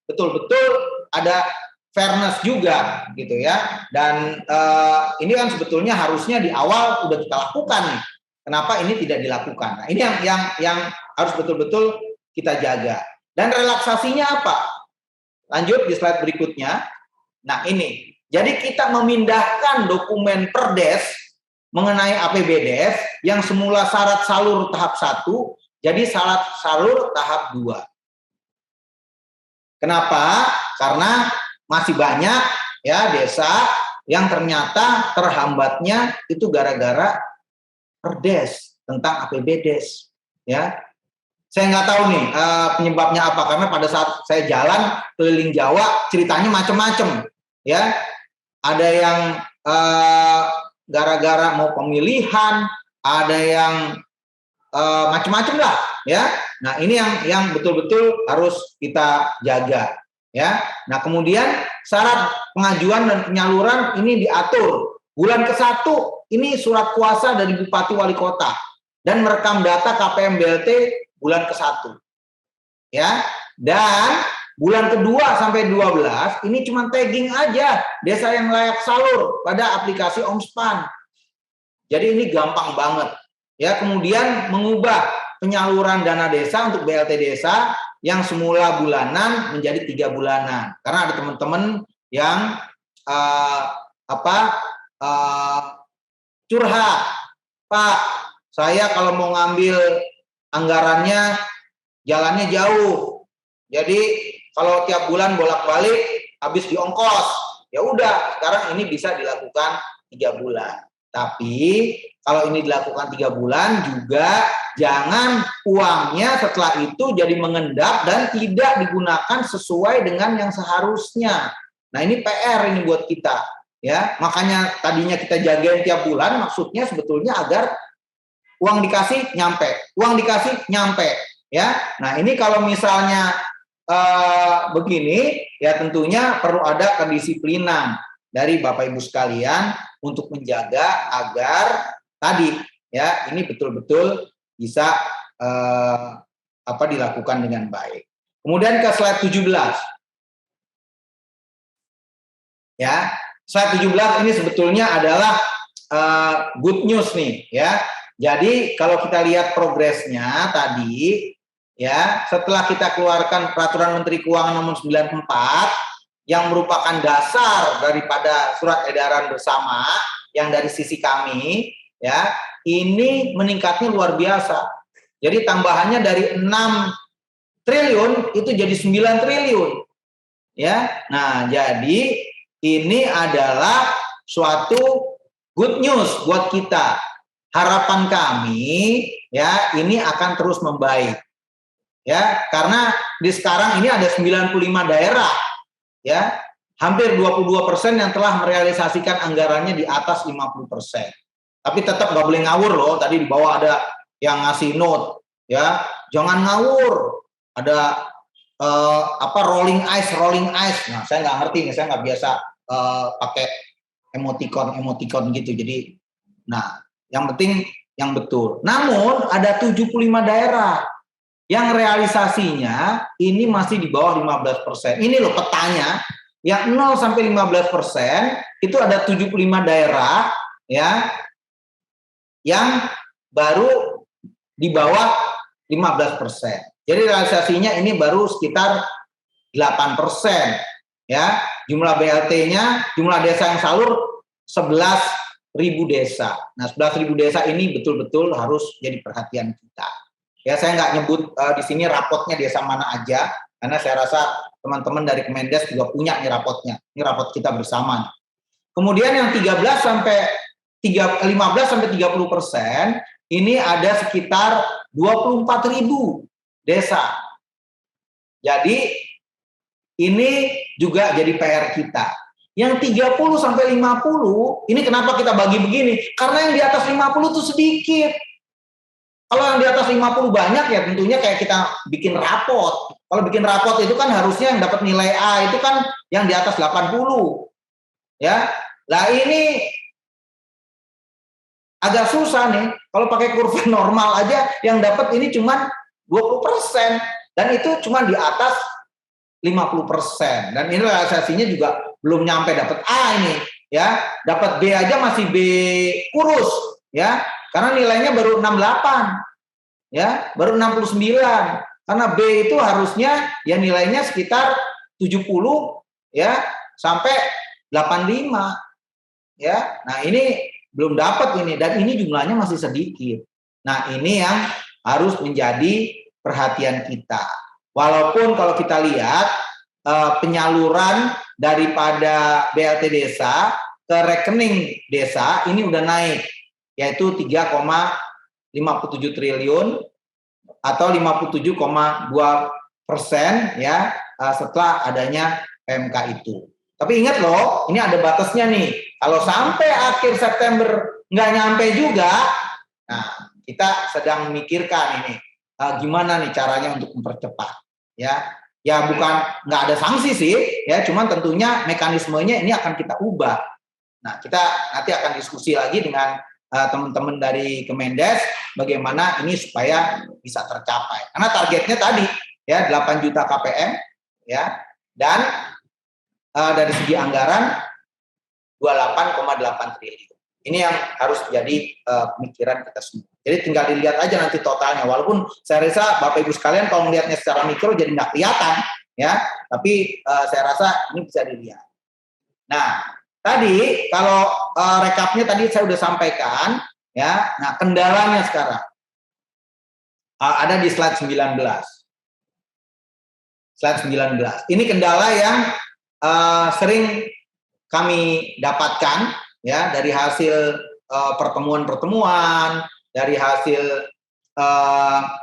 betul-betul ada fairness juga gitu ya. Dan ini kan sebetulnya harusnya di awal udah kita lakukan nih. Kenapa ini tidak dilakukan? Nah, ini yang harus betul-betul kita jaga. Dan relaksasinya apa? Lanjut di slide berikutnya. Nah, ini. Jadi kita memindahkan dokumen Perdes mengenai APBDes yang semula syarat salur tahap 1 jadi syarat salur tahap 2. Kenapa? Karena masih banyak ya desa yang ternyata terhambatnya itu gara-gara Perdes tentang APBDes ya. Saya nggak tahu nih penyebabnya apa, karena pada saat saya jalan keliling Jawa ceritanya macam-macam ya. Ada yang gara-gara mau pemilihan, ada yang macam-macam lah ya. Nah, ini yang betul-betul harus kita jaga ya. Nah, kemudian syarat pengajuan dan penyaluran ini diatur. Bulan ke-1 ini surat kuasa dari Bupati Wali Kota dan merekam data KPM BLT bulan ke-1. Ya. Dan bulan ke-2 sampai 12 ini cuma tagging aja desa yang layak salur pada aplikasi Omspan. Jadi ini gampang banget. Ya, kemudian mengubah penyaluran dana desa untuk BLT desa yang semula bulanan menjadi 3 bulanan. Karena ada teman-teman yang curhat, Pak, saya kalau mau ngambil anggarannya jalannya jauh, jadi kalau tiap bulan bolak-balik habis di ongkos. Ya udah, sekarang ini bisa dilakukan 3 bulan. Tapi kalau ini dilakukan 3 bulan juga jangan uangnya setelah itu jadi mengendap dan tidak digunakan sesuai dengan yang seharusnya. Nah, ini PR ini buat kita. Ya, makanya tadinya kita jagain tiap bulan, maksudnya sebetulnya agar uang dikasih nyampe, ya. Nah, ini kalau misalnya begini, ya tentunya perlu ada kedisiplinan dari Bapak Ibu sekalian untuk menjaga agar tadi, ya, ini betul-betul bisa dilakukan dengan baik. Kemudian ke slide 17, ya. Slide 17 ini sebetulnya adalah good news nih ya. Jadi kalau kita lihat progresnya tadi ya, setelah kita keluarkan Peraturan Menteri Keuangan Nomor 94 yang merupakan dasar daripada surat edaran bersama yang dari sisi kami ya, ini meningkatnya luar biasa. Jadi tambahannya dari 6 triliun itu jadi 9 triliun. Ya. Nah, jadi ini adalah suatu good news buat kita. Harapan kami ya ini akan terus membaik. Ya, karena di sekarang ini ada 95 daerah, ya, hampir 22% yang telah merealisasikan anggarannya di atas 50%. Tapi tetap nggak boleh ngawur loh. Tadi di bawah ada yang ngasih note, ya, jangan ngawur. Ada rolling eyes. Nah, saya nggak ngerti nih, saya nggak biasa pakai emoticon gitu. Jadi, nah, yang penting yang betul. Namun ada 75 daerah yang realisasinya ini masih di bawah 15%. Ini loh petanya, yang 0 sampai 15% itu ada 75 daerah ya yang baru di bawah 15%. Jadi realisasinya ini baru sekitar 8%. Ya, jumlah BLT-nya, jumlah desa yang salur 11.000 desa. Nah, 11.000 desa ini betul-betul harus jadi perhatian kita. Ya, saya nggak nyebut di sini rapotnya desa mana aja, karena saya rasa teman-teman dari Kemendes juga punya nih rapotnya. Ini rapot kita bersama. Kemudian yang 15 sampai 30% ini ada sekitar 24.000 desa. Jadi ini juga jadi PR kita. Yang 30 sampai 50 ini kenapa kita bagi begini? Karena yang di atas 50 itu sedikit. Kalau yang di atas 50 banyak ya tentunya kayak kita bikin rapot. Kalau bikin rapot itu kan harusnya yang dapat nilai A itu kan yang di atas 80. Ya. Lah ini agak susah nih. Kalau pakai kurva normal aja yang dapat ini cuma 20% dan itu cuma di atas 50%. Dan ini realisasinya juga belum nyampe dapat A ini, ya. Dapat B aja masih B kurus, ya. Karena nilainya baru 68, ya, baru 69. Karena B itu harusnya ya nilainya sekitar 70, ya, sampai 85, ya. Nah ini belum dapat ini dan ini jumlahnya masih sedikit. Nah ini yang harus menjadi perhatian kita. Walaupun kalau kita lihat penyaluran daripada BLT desa ke rekening desa ini udah naik, yaitu 3,57 triliun atau 57,2% ya setelah adanya PMK itu. Tapi ingat loh, ini ada batasnya nih. Kalau sampai akhir September nggak nyampe juga, nah kita sedang memikirkan ini gimana nih caranya untuk mempercepat, ya. Ya bukan nggak ada sanksi sih, ya. Cuman tentunya mekanismenya ini akan kita ubah. Nah kita nanti akan diskusi lagi dengan teman-teman dari Kemendes bagaimana ini supaya bisa tercapai. Karena targetnya tadi ya 8 juta KPM, ya, dan dari segi anggaran 28,8 triliun. Ini yang harus jadi pemikiran kita semua. Jadi tinggal dilihat aja nanti totalnya. Walaupun saya rasa Bapak Ibu sekalian kalau melihatnya secara mikro jadi nggak kelihatan, ya. Tapi saya rasa ini bisa dilihat. Nah, tadi kalau rekapnya tadi saya sudah sampaikan, ya. Nah, kendalanya sekarang ada di slide 19. Slide 19. Ini kendala yang sering kami dapatkan ya dari hasil pertemuan-pertemuan, dari hasil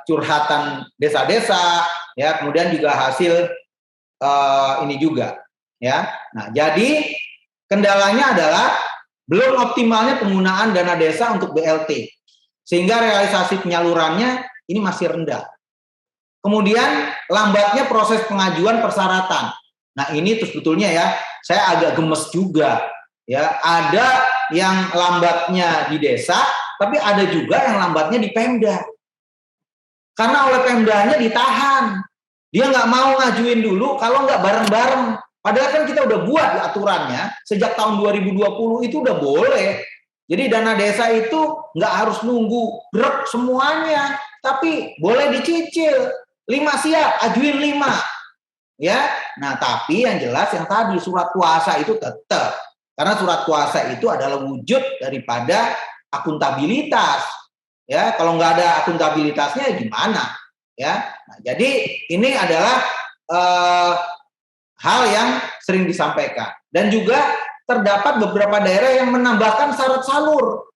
curhatan desa-desa, ya, kemudian juga hasil ini juga, ya. Nah, jadi kendalanya adalah belum optimalnya penggunaan dana desa untuk BLT, sehingga realisasi penyalurannya ini masih rendah. Kemudian lambatnya proses pengajuan persyaratan. Nah, ini terus sebetulnya ya, saya agak gemes juga. Ya, ada yang lambatnya di desa, tapi ada juga yang lambatnya di Pemda. Karena oleh Pemdanya ditahan. Dia nggak mau ngajuin dulu kalau nggak bareng-bareng. Padahal kan kita udah buat aturannya, sejak tahun 2020 itu udah boleh. Jadi dana desa itu nggak harus nunggu brek semuanya, tapi boleh dicicil. 5 siap, ajuin 5. Ya, nah tapi yang jelas yang tadi surat kuasa itu tetap. Karena surat kuasa itu adalah wujud daripada akuntabilitas. Ya, kalau nggak ada akuntabilitasnya gimana? Ya, nah, jadi ini adalah hal yang sering disampaikan. Dan juga terdapat beberapa daerah yang menambahkan syarat salur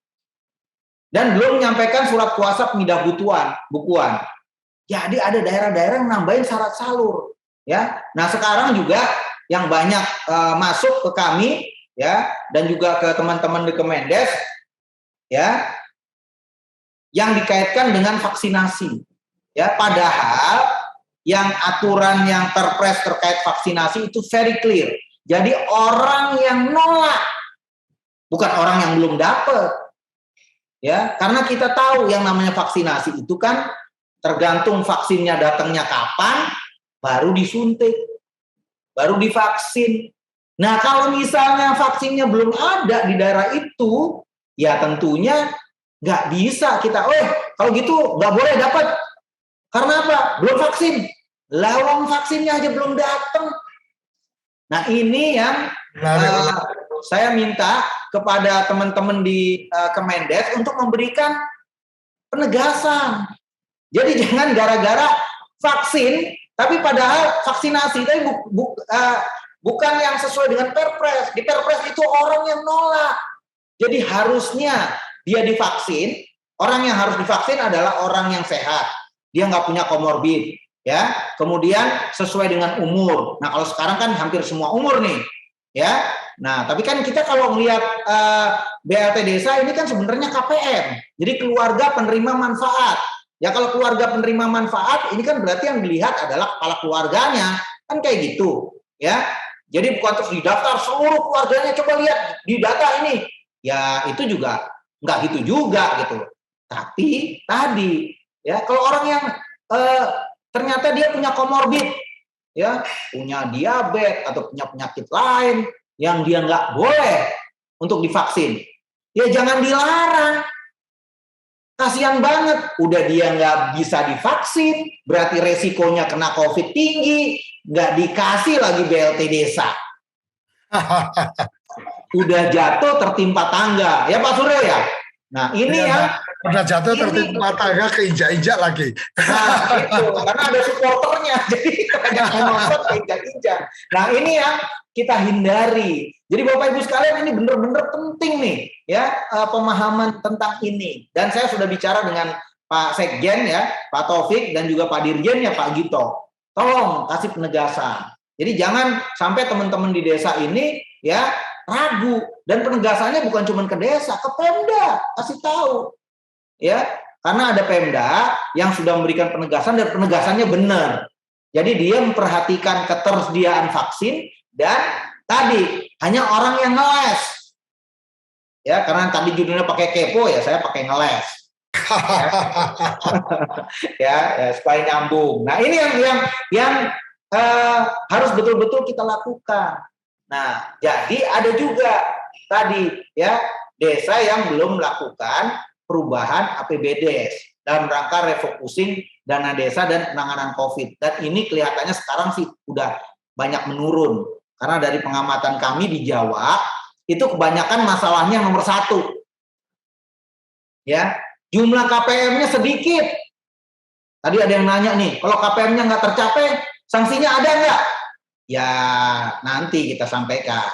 dan belum menyampaikan surat kuasa pemindah bukuan. Jadi ada daerah-daerah yang nambahin syarat salur, ya. Nah sekarang juga yang banyak masuk ke kami, ya, dan juga ke teman-teman di Kemendes, ya, yang dikaitkan dengan vaksinasi, ya. Padahal yang aturan yang perpres terkait vaksinasi itu very clear. Jadi orang yang nolak, bukan orang yang belum dapat, ya. Karena kita tahu yang namanya vaksinasi itu kan tergantung vaksinnya datangnya kapan, baru disuntik, baru divaksin. Nah kalau misalnya vaksinnya belum ada di daerah itu, ya tentunya nggak bisa kita, kalau gitu nggak boleh dapat. Karena apa? Belum vaksin. Lawang vaksinnya aja belum datang. Nah ini yang saya minta kepada teman-teman di Kemendes untuk memberikan penegasan. Jadi jangan gara-gara vaksin, tapi padahal vaksinasi, tapi bukan yang sesuai dengan perpres. Di perpres itu orang yang nolak. Jadi harusnya dia divaksin. Orang yang harus divaksin adalah orang yang sehat. Dia nggak punya komorbid, ya. Kemudian sesuai dengan umur. Nah kalau sekarang kan hampir semua umur nih, ya. Nah tapi kan kita kalau melihat BLT Desa ini kan sebenarnya KPM. Jadi keluarga penerima manfaat. Ya kalau keluarga penerima manfaat ini kan berarti yang dilihat adalah kepala keluarganya, kan kayak gitu, ya. Jadi bukan terus didaftar seluruh keluarganya, coba lihat di data ini, ya itu juga nggak gitu juga gitu. Tapi tadi, ya kalau orang yang ternyata dia punya komorbid, ya punya diabetes atau punya penyakit lain yang dia nggak boleh untuk divaksin, ya jangan dilarang. Kasihan banget, udah dia nggak bisa divaksin, berarti resikonya kena COVID tinggi, nggak dikasih lagi BLT Desa. Udah jatuh tertimpa tangga, ya Pak Suryo ya? Nah ini ya. Udah jatuh tertimpa tangga, keinjak-injak lagi. Nah itu, karena ada supporternya, jadi banyak menonton keinjak-injak. Nah ini yang kita hindari. Jadi Bapak Ibu sekalian ini benar-benar penting nih, ya pemahaman tentang ini. Dan saya sudah bicara dengan Pak Sekjen ya, Pak Taufik dan juga Pak Dirjen ya Pak Gito. Tolong kasih penegasan. Jadi jangan sampai teman-teman di desa ini ya ragu, dan penegasannya bukan cuma ke desa, ke Pemda kasih tahu. Ya, karena ada Pemda yang sudah memberikan penegasan dan penegasannya benar. Jadi dia memperhatikan ketersediaan vaksin dan tadi hanya orang yang ngeles. Ya, karena tadi judulnya pakai kepo ya, saya pakai ngeles. ya, supaya nyambung. Nah, ini yang harus betul-betul kita lakukan. Nah, jadi ada juga tadi ya desa yang belum melakukan perubahan APBDes dalam rangka refocusing dana desa dan penanganan COVID. Dan ini kelihatannya sekarang sih udah banyak menurun. Karena dari pengamatan kami di Jawa, itu kebanyakan masalahnya nomor 1. Ya, jumlah KPM-nya sedikit. Tadi ada yang nanya nih, kalau KPM-nya nggak tercapai, sanksinya ada nggak? Ya, nanti kita sampaikan.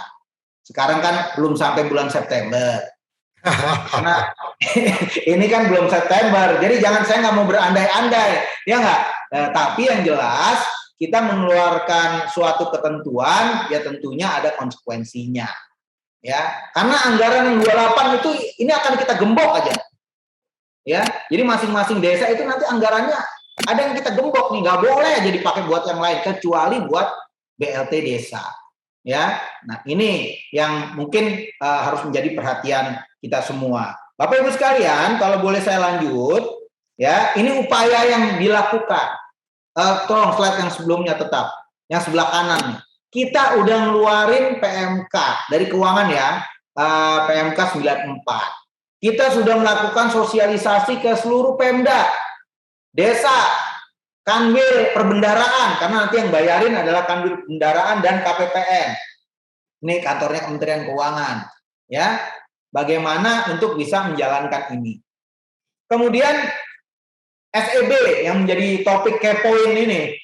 Sekarang kan belum sampai bulan September. Karena ini kan belum September, jadi saya nggak mau berandai-andai, ya nggak. Tapi yang jelas kita mengeluarkan suatu ketentuan, ya tentunya ada konsekuensinya, ya. Karena anggaran yang 28 itu ini akan kita gembok aja, ya. Jadi masing-masing desa itu nanti anggarannya ada yang kita gembok nih, nggak boleh jadi pakai buat yang lain kecuali buat BLT Desa, ya. Nah ini yang mungkin harus menjadi perhatian kita semua. Bapak Ibu sekalian, kalau boleh saya lanjut, ya, ini upaya yang dilakukan. Tolong slide yang sebelumnya tetap, yang sebelah kanan nih. Kita udah ngeluarin PMK dari keuangan ya, PMK 94. Kita sudah melakukan sosialisasi ke seluruh Pemda, desa, Kanwil Perbendaraan, karena nanti yang bayarin adalah Kanwil Perbendaraan dan KPPN. Ini kantornya Kementerian Keuangan, ya. Bagaimana untuk bisa menjalankan ini. Kemudian SEB yang menjadi topik kepoin ini,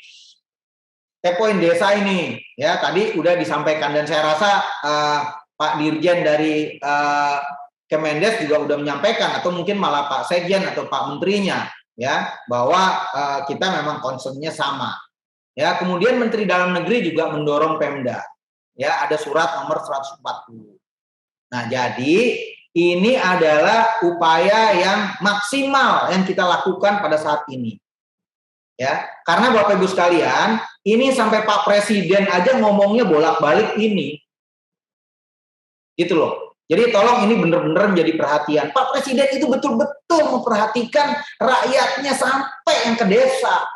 kepoin desa ini, ya tadi udah disampaikan dan saya rasa Pak Dirjen dari Kemendes juga udah menyampaikan atau mungkin malah Pak Sekjen atau Pak Menterinya, ya bahwa kita memang concernnya sama. Ya, kemudian Menteri Dalam Negeri juga mendorong Pemda. Ya, ada surat nomor 140. Nah, jadi ini adalah upaya yang maksimal yang kita lakukan pada saat ini. Ya, karena Bapak Ibu sekalian, ini sampai Pak Presiden aja ngomongnya bolak-balik ini. Gitu loh. Jadi tolong ini benar-benar menjadi perhatian. Pak Presiden itu betul-betul memperhatikan rakyatnya sampai yang ke desa.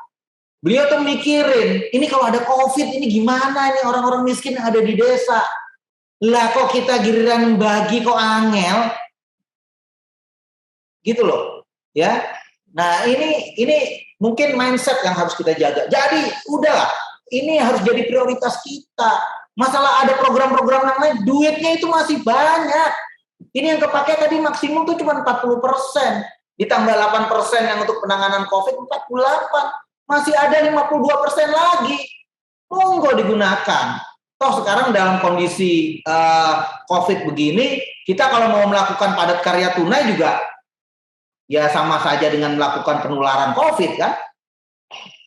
Beliau tuh mikirin, ini kalau ada COVID ini gimana nih orang-orang miskin yang ada di desa. Lah kok kita giliran bagi kok angel. Gitu loh. Ya. Nah, ini mungkin mindset yang harus kita jaga. Jadi, udahlah, ini harus jadi prioritas kita. Masalah ada program-program yang lain, duitnya itu masih banyak. Ini yang kepake tadi maksimum tuh cuma 40%. Ditambah 8% yang untuk penanganan COVID, 48%. Masih ada 52% lagi. Monggo digunakan. Toh sekarang dalam kondisi COVID begini, kita kalau mau melakukan padat karya tunai juga ya sama saja dengan melakukan penularan COVID kan.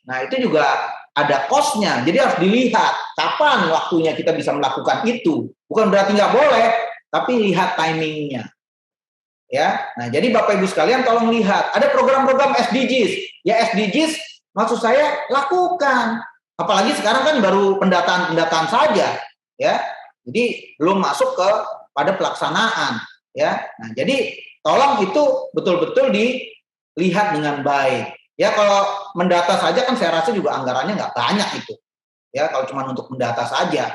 Nah itu juga ada cost-nya. Jadi harus dilihat kapan waktunya kita bisa melakukan itu. Bukan berarti nggak boleh, tapi lihat timingnya. Ya, nah jadi Bapak Ibu sekalian tolong lihat. Ada program-program SDGs. Ya SDGs maksud saya lakukan. Apalagi sekarang kan baru pendataan saja, ya. Jadi belum masuk ke pada pelaksanaan, ya. Nah, jadi tolong itu betul-betul dilihat dengan baik. Ya, kalau mendata saja kan saya rasa juga anggarannya nggak banyak itu. Ya, kalau cuma untuk mendata saja,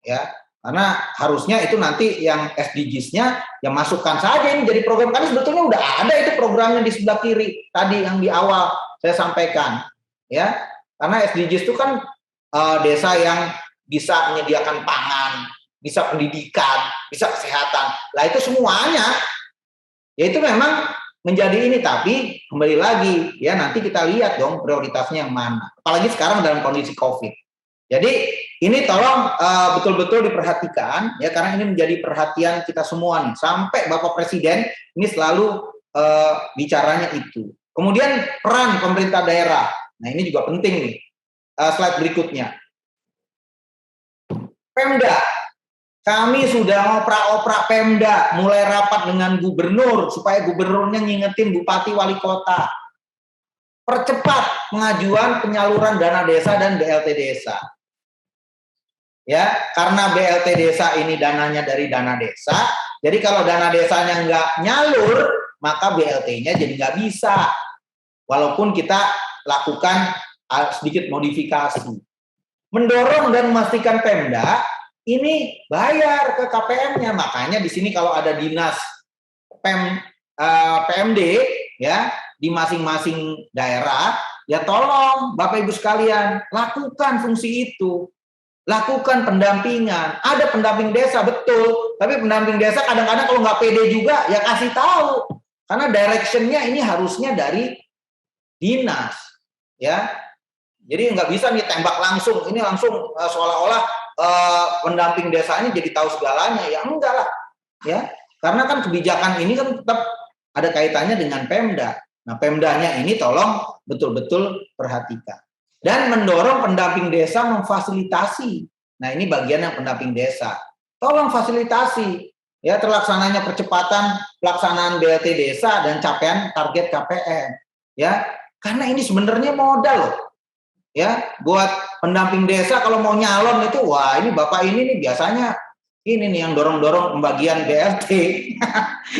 ya. Karena harusnya itu nanti yang SDGs-nya yang masukkan saja ini jadi program. Karena sebetulnya udah ada itu programnya di sebelah kiri tadi yang di awal saya sampaikan, ya. Karena SDGs itu kan desa yang bisa menyediakan pangan, bisa pendidikan, bisa kesehatan. Lah itu semuanya, ya itu memang menjadi ini. Tapi kembali lagi, ya nanti kita lihat dong prioritasnya yang mana. Apalagi sekarang dalam kondisi COVID. Jadi ini tolong betul-betul diperhatikan, ya karena ini menjadi perhatian kita semua nih. Sampai Bapak Presiden ini selalu bicaranya itu. Kemudian peran pemerintah daerah. Nah ini juga penting nih. Slide berikutnya. Pemda. Kami sudah ngoprak-oprak Pemda. Mulai rapat dengan gubernur. Supaya gubernurnya ngingetin bupati wali kota. Percepat pengajuan penyaluran dana desa dan BLT desa. Ya, karena BLT desa ini dananya dari dana desa. Jadi kalau dana desanya nggak nyalur, maka BLT-nya jadi nggak bisa. Walaupun kita lakukan sedikit modifikasi. Mendorong dan memastikan Pemda ini bayar ke KPM-nya. Makanya di sini kalau ada dinas PMD ya di masing-masing daerah, ya tolong Bapak Ibu sekalian lakukan fungsi itu. Lakukan pendampingan. Ada pendamping desa betul, tapi pendamping desa kadang-kadang kalau nggak pede juga ya kasih tahu. Karena direction-nya ini harusnya dari dinas, ya. Jadi nggak bisa nih tembak langsung, ini langsung seolah-olah pendamping desa ini jadi tahu segalanya, ya enggak lah, ya. Karena kan kebijakan ini kan tetap ada kaitannya dengan Pemda. Nah, Pemdanya ini tolong betul-betul perhatikan. Dan mendorong pendamping desa memfasilitasi. Nah, ini bagian yang pendamping desa. Tolong fasilitasi, ya terlaksananya percepatan pelaksanaan BLT desa dan capaian target KPM, ya. Karena ini sebenarnya modal loh. Ya, buat pendamping desa kalau mau nyalon itu, wah ini Bapak ini nih biasanya ini nih yang dorong-dorong pembagian BLT.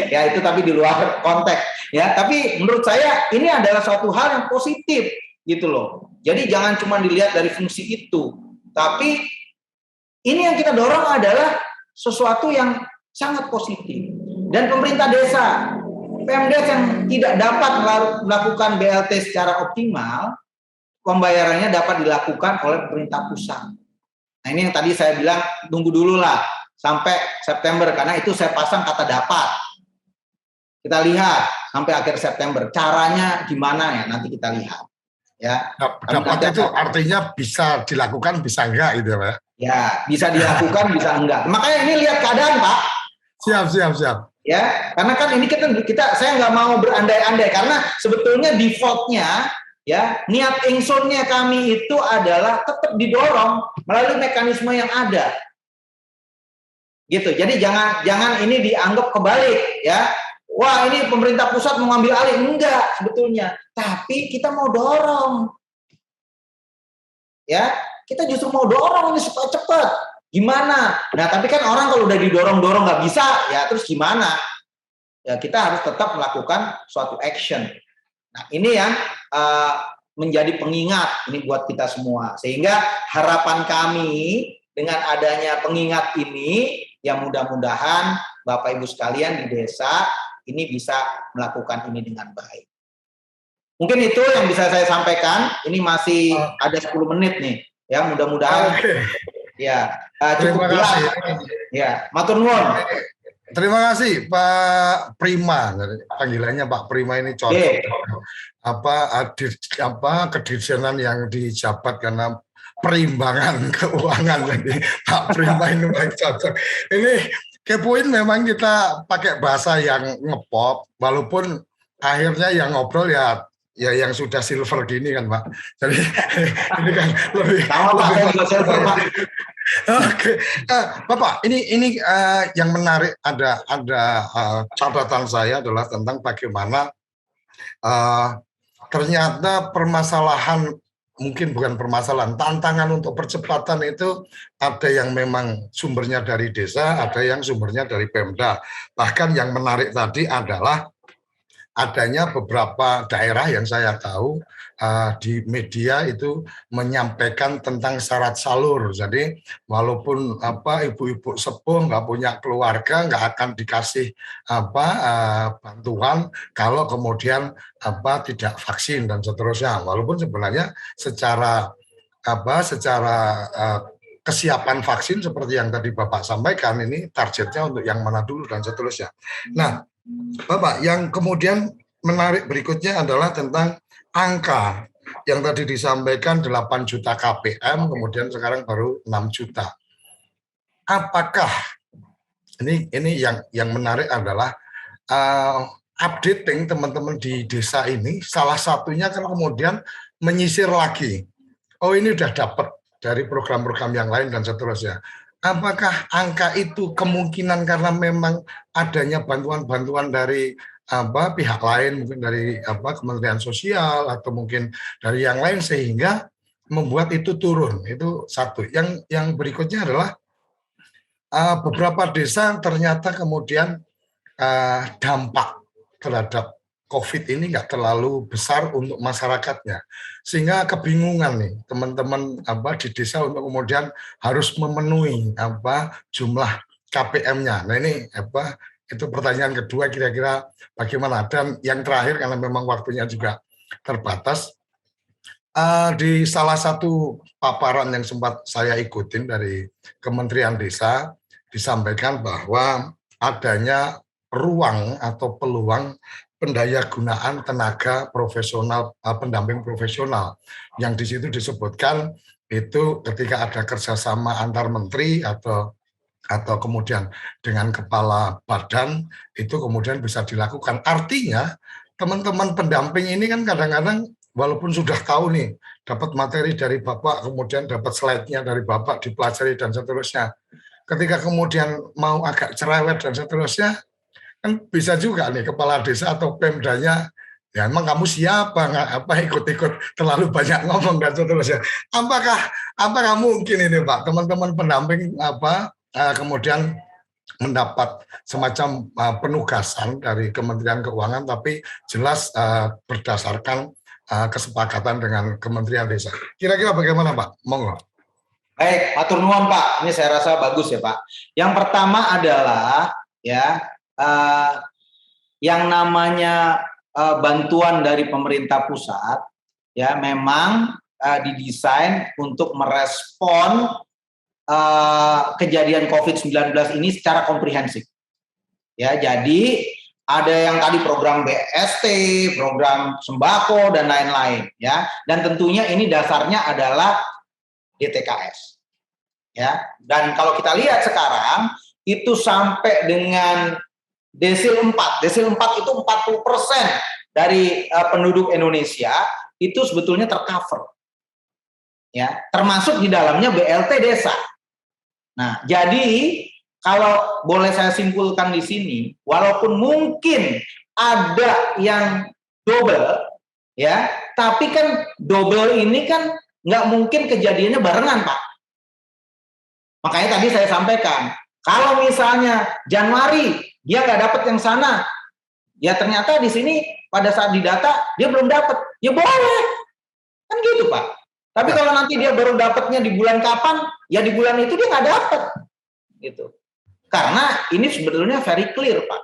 Ya itu tapi di luar konteks. Ya, tapi menurut saya ini adalah suatu hal yang positif gitu loh. Jadi jangan cuma dilihat dari fungsi itu, tapi ini yang kita dorong adalah sesuatu yang sangat positif. Dan pemerintah desa, Pemdes yang tidak dapat melakukan BLT secara optimal, pembayarannya dapat dilakukan oleh pemerintah pusat. Nah ini yang tadi saya bilang tunggu dulu lah sampai September karena itu saya pasang kata dapat. Kita lihat sampai akhir September. Caranya gimana ya nanti kita lihat. Ya. Dapat itu artinya bisa dilakukan bisa enggak gitu ya Pak? Ya bisa dilakukan bisa enggak. Makanya ini lihat keadaan Pak. Siap. Ya, karena kan ini saya nggak mau berandai-andai karena sebetulnya defaultnya ya niat ingsunnya kami itu adalah tetap didorong melalui mekanisme yang ada. Gitu. Jadi jangan ini dianggap kebalik ya. Wah, ini pemerintah pusat mau ngambil alih, enggak sebetulnya. Tapi kita mau dorong. Ya, kita justru mau dorong ini supaya cepat. Gimana? Nah, tapi kan orang kalau udah didorong-dorong nggak bisa, ya terus gimana? Ya, kita harus tetap melakukan suatu action. Nah, ini yang menjadi pengingat ini buat kita semua. Sehingga harapan kami dengan adanya pengingat ini, yang mudah-mudahan Bapak Ibu sekalian di desa ini bisa melakukan ini dengan baik. Mungkin itu yang bisa saya sampaikan. Ini masih ada 10 menit nih. Ya, mudah-mudahan. Ya, cukup jelas. Ya, matur nuwun. Terima kasih Pak Prima. Panggilannya Pak Prima ini cocok. Kedirjenan yang dijabat karena perimbangan keuangan. Jadi Pak Prima ini cocok. Ini kepoin memang kita pakai bahasa yang ngepop, walaupun akhirnya yang ngobrol ya yang sudah silver gini kan Pak. Jadi ini kan lebih. Oke, Bapak, ini yang menarik ada catatan saya adalah tentang bagaimana ternyata permasalahan, mungkin bukan permasalahan, tantangan untuk percepatan itu ada yang memang sumbernya dari desa, ada yang sumbernya dari Pemda. Bahkan yang menarik tadi adalah adanya beberapa daerah yang saya tahu di media itu menyampaikan tentang syarat salur. Jadi walaupun ibu-ibu sepuh nggak punya keluarga nggak akan dikasih bantuan kalau kemudian tidak vaksin dan seterusnya. Walaupun sebenarnya secara kesiapan vaksin seperti yang tadi Bapak sampaikan ini targetnya untuk yang mana dulu dan seterusnya. Nah, Bapak, yang kemudian menarik berikutnya adalah tentang angka yang tadi disampaikan 8 juta KPM, kemudian sekarang baru 6 juta. Apakah ini yang menarik adalah updating teman-teman di desa ini, salah satunya kan kemudian menyisir lagi. Oh, ini udah dapat dari program-program yang lain dan seterusnya. Apakah angka itu kemungkinan karena memang adanya bantuan-bantuan dari pihak lain, mungkin dari Kementerian Sosial atau mungkin dari yang lain sehingga membuat itu turun? Itu satu. Yang berikutnya adalah beberapa desa ternyata kemudian dampak terhadap COVID ini nggak terlalu besar untuk masyarakatnya, sehingga kebingungan nih teman-teman di desa untuk kemudian harus memenuhi jumlah KPM-nya. Nah ini itu pertanyaan kedua, kira-kira bagaimana? Dan yang terakhir karena memang waktunya juga terbatas, di salah satu paparan yang sempat saya ikutin dari Kementerian Desa disampaikan bahwa adanya ruang atau peluang pendayagunaan tenaga profesional, pendamping profesional, yang di situ disebutkan itu ketika ada kerjasama antar menteri atau kemudian dengan kepala badan itu kemudian bisa dilakukan. Artinya teman-teman pendamping ini kan kadang-kadang walaupun sudah tahu nih dapat materi dari Bapak, kemudian dapat slide-nya dari Bapak dipelajari dan seterusnya. Ketika kemudian mau agak cerewet dan seterusnya, kan bisa juga nih kepala desa atau Pemdanya, ya emang kamu siapa, ikut-ikut terlalu banyak ngomong dan seterusnya. Apakah mungkin ini Pak, teman-teman pendamping kemudian mendapat semacam penugasan dari Kementerian Keuangan, tapi jelas berdasarkan kesepakatan dengan Kementerian Desa. Kira-kira bagaimana Pak? Monggo. Baik, atur nuwun Pak. Ini saya rasa bagus ya Pak. Yang pertama adalah yang namanya bantuan dari pemerintah pusat ya memang didesain untuk merespon kejadian COVID-19 ini secara komprehensif. Ya, jadi ada yang tadi program BST, program sembako dan lain-lain ya. Dan tentunya ini dasarnya adalah DTKS. Ya. Dan kalau kita lihat sekarang itu sampai dengan desil 4. Desil 4 itu 40% dari penduduk Indonesia itu sebetulnya tercover. Ya, termasuk di dalamnya BLT desa. Nah, jadi kalau boleh saya simpulkan di sini, walaupun mungkin ada yang double, ya, tapi kan double ini kan nggak mungkin kejadiannya barengan, Pak. Makanya tadi saya sampaikan, kalau misalnya Januari dia nggak dapat yang sana, ya ternyata di sini pada saat didata dia belum dapat, ya boleh, kan gitu, Pak. Tapi kalau nanti dia baru dapatnya di bulan kapan, ya di bulan itu dia nggak dapat, gitu. Karena ini sebetulnya very clear, Pak.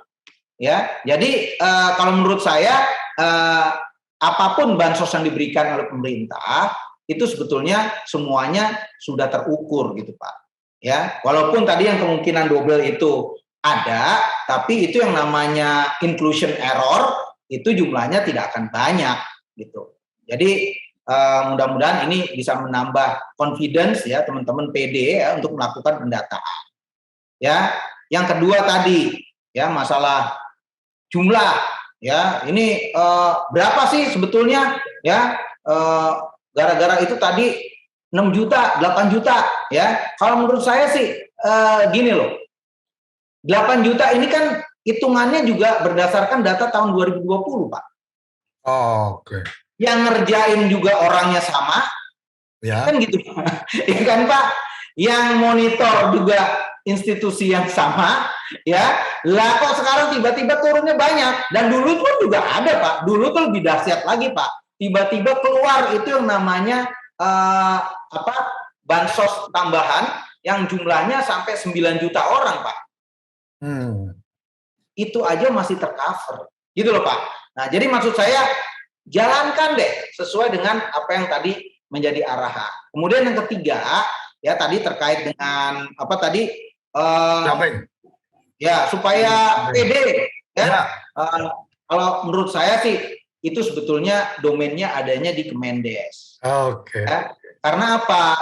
Ya, jadi kalau menurut saya apapun bansos yang diberikan oleh pemerintah itu sebetulnya semuanya sudah terukur, gitu, Pak. Ya, walaupun tadi yang kemungkinan double itu ada, tapi itu yang namanya inclusion error itu jumlahnya tidak akan banyak, gitu. Jadi mudah-mudahan ini bisa menambah confidence ya teman-teman PD ya untuk melakukan pendataan. Ya, yang kedua tadi ya masalah jumlah ya ini berapa sih sebetulnya ya gara-gara itu tadi 6 juta, 8 juta ya. Kalau menurut saya sih gini loh. 8 juta ini kan hitungannya juga berdasarkan data tahun 2020, Pak. Oh, oke. Yang ngerjain juga orangnya sama, Ya. kan gitu, ya kan Pak? Yang monitor juga institusi yang sama, ya. Lah kok sekarang tiba-tiba turunnya banyak? Dan dulu pun juga ada, Pak. Dulu tuh lebih dahsyat lagi, Pak. Tiba-tiba keluar itu yang namanya bansos tambahan yang jumlahnya sampai 9 juta orang, Pak. Itu aja masih tercover, gitu loh, Pak. Nah, jadi maksud saya jalankan deh sesuai dengan apa yang tadi menjadi arahan. Kemudian yang ketiga ya tadi terkait dengan apa tadi ya supaya PD ya. Kalau menurut saya sih itu sebetulnya domainnya adanya di Kemendes. Oke. Ya, karena apa?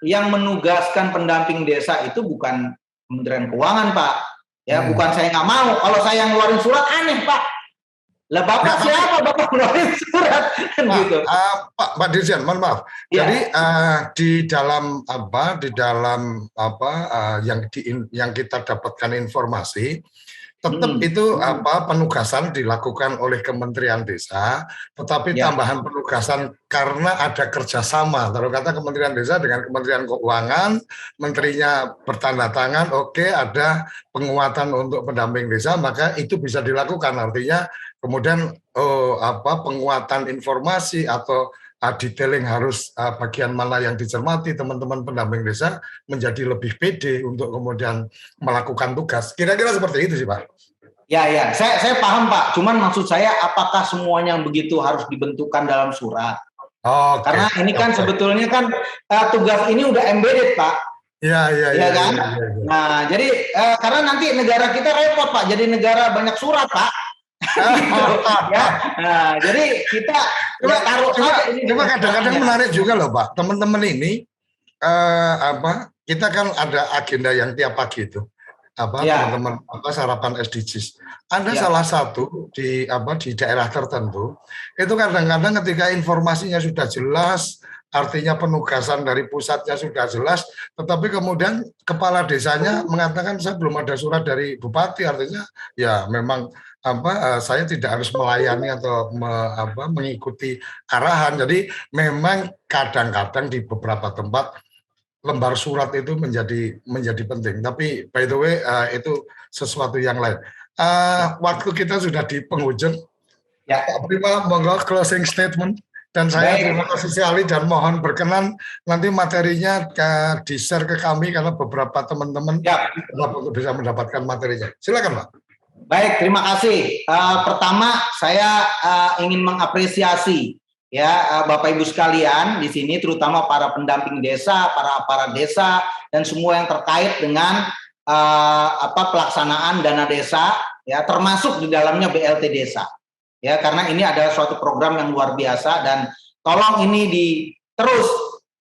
Yang menugaskan pendamping desa itu bukan Kementerian Keuangan, Pak. Ya bukan saya nggak mau. Kalau saya yang ngeluarin surat aneh, Pak. Lah Bapak siapa Bapak ngeluarin surat kan gitu. Pak Dirjen, mohon maaf. Ya. Jadi di dalam yang kita dapatkan informasi tetap itu penugasan dilakukan oleh Kementerian Desa, tetapi tambahan penugasan karena ada kerjasama. Kalau kata Kementerian Desa dengan Kementerian Keuangan, menterinya bertanda tangan, oke, ada penguatan untuk pendamping desa, maka itu bisa dilakukan. Artinya kemudian penguatan informasi atau detailing harus bagian mana yang dicermati teman-teman pendamping desa menjadi lebih pede untuk kemudian melakukan tugas. Kira-kira seperti itu sih, Pak. Ya, saya paham, Pak. Cuman maksud saya apakah semuanya yang begitu harus dibentukkan dalam surat? Karena ini kan sebetulnya kan tugas ini udah embedded, Pak. Iya kan? Nah, jadi karena nanti negara kita repot, Pak. Jadi negara banyak surat, Pak. Gitu, ya. Nah, jadi kita cuma kadang-kadang menarik juga loh, Pak. Teman-teman ini kita kan ada agenda yang tiap pagi itu. Teman-teman sarapan SDGs. Ada salah satu di daerah tertentu itu kadang-kadang ketika informasinya sudah jelas, artinya penugasan dari pusatnya sudah jelas, tetapi kemudian kepala desanya mengatakan saya belum ada surat dari bupati, artinya ya memang saya tidak harus melayani atau mengikuti arahan. Jadi memang kadang-kadang di beberapa tempat lembar surat itu menjadi penting. Tapi by the way itu sesuatu yang lain. Waktu kita sudah di penghujung. Ya. Pak Prima, monggo closing statement. Dan saya terima kasih sekali dan mohon berkenan nanti materinya di-share ke kami karena beberapa teman-teman untuk bisa mendapatkan materinya. Silakan, Pak. Baik, terima kasih. Pertama, saya ingin mengapresiasi ya Bapak Ibu sekalian di sini, terutama para pendamping desa, para aparat desa, dan semua yang terkait dengan pelaksanaan dana desa, ya termasuk di dalamnya BLT desa. Ya, karena ini adalah suatu program yang luar biasa dan tolong ini terus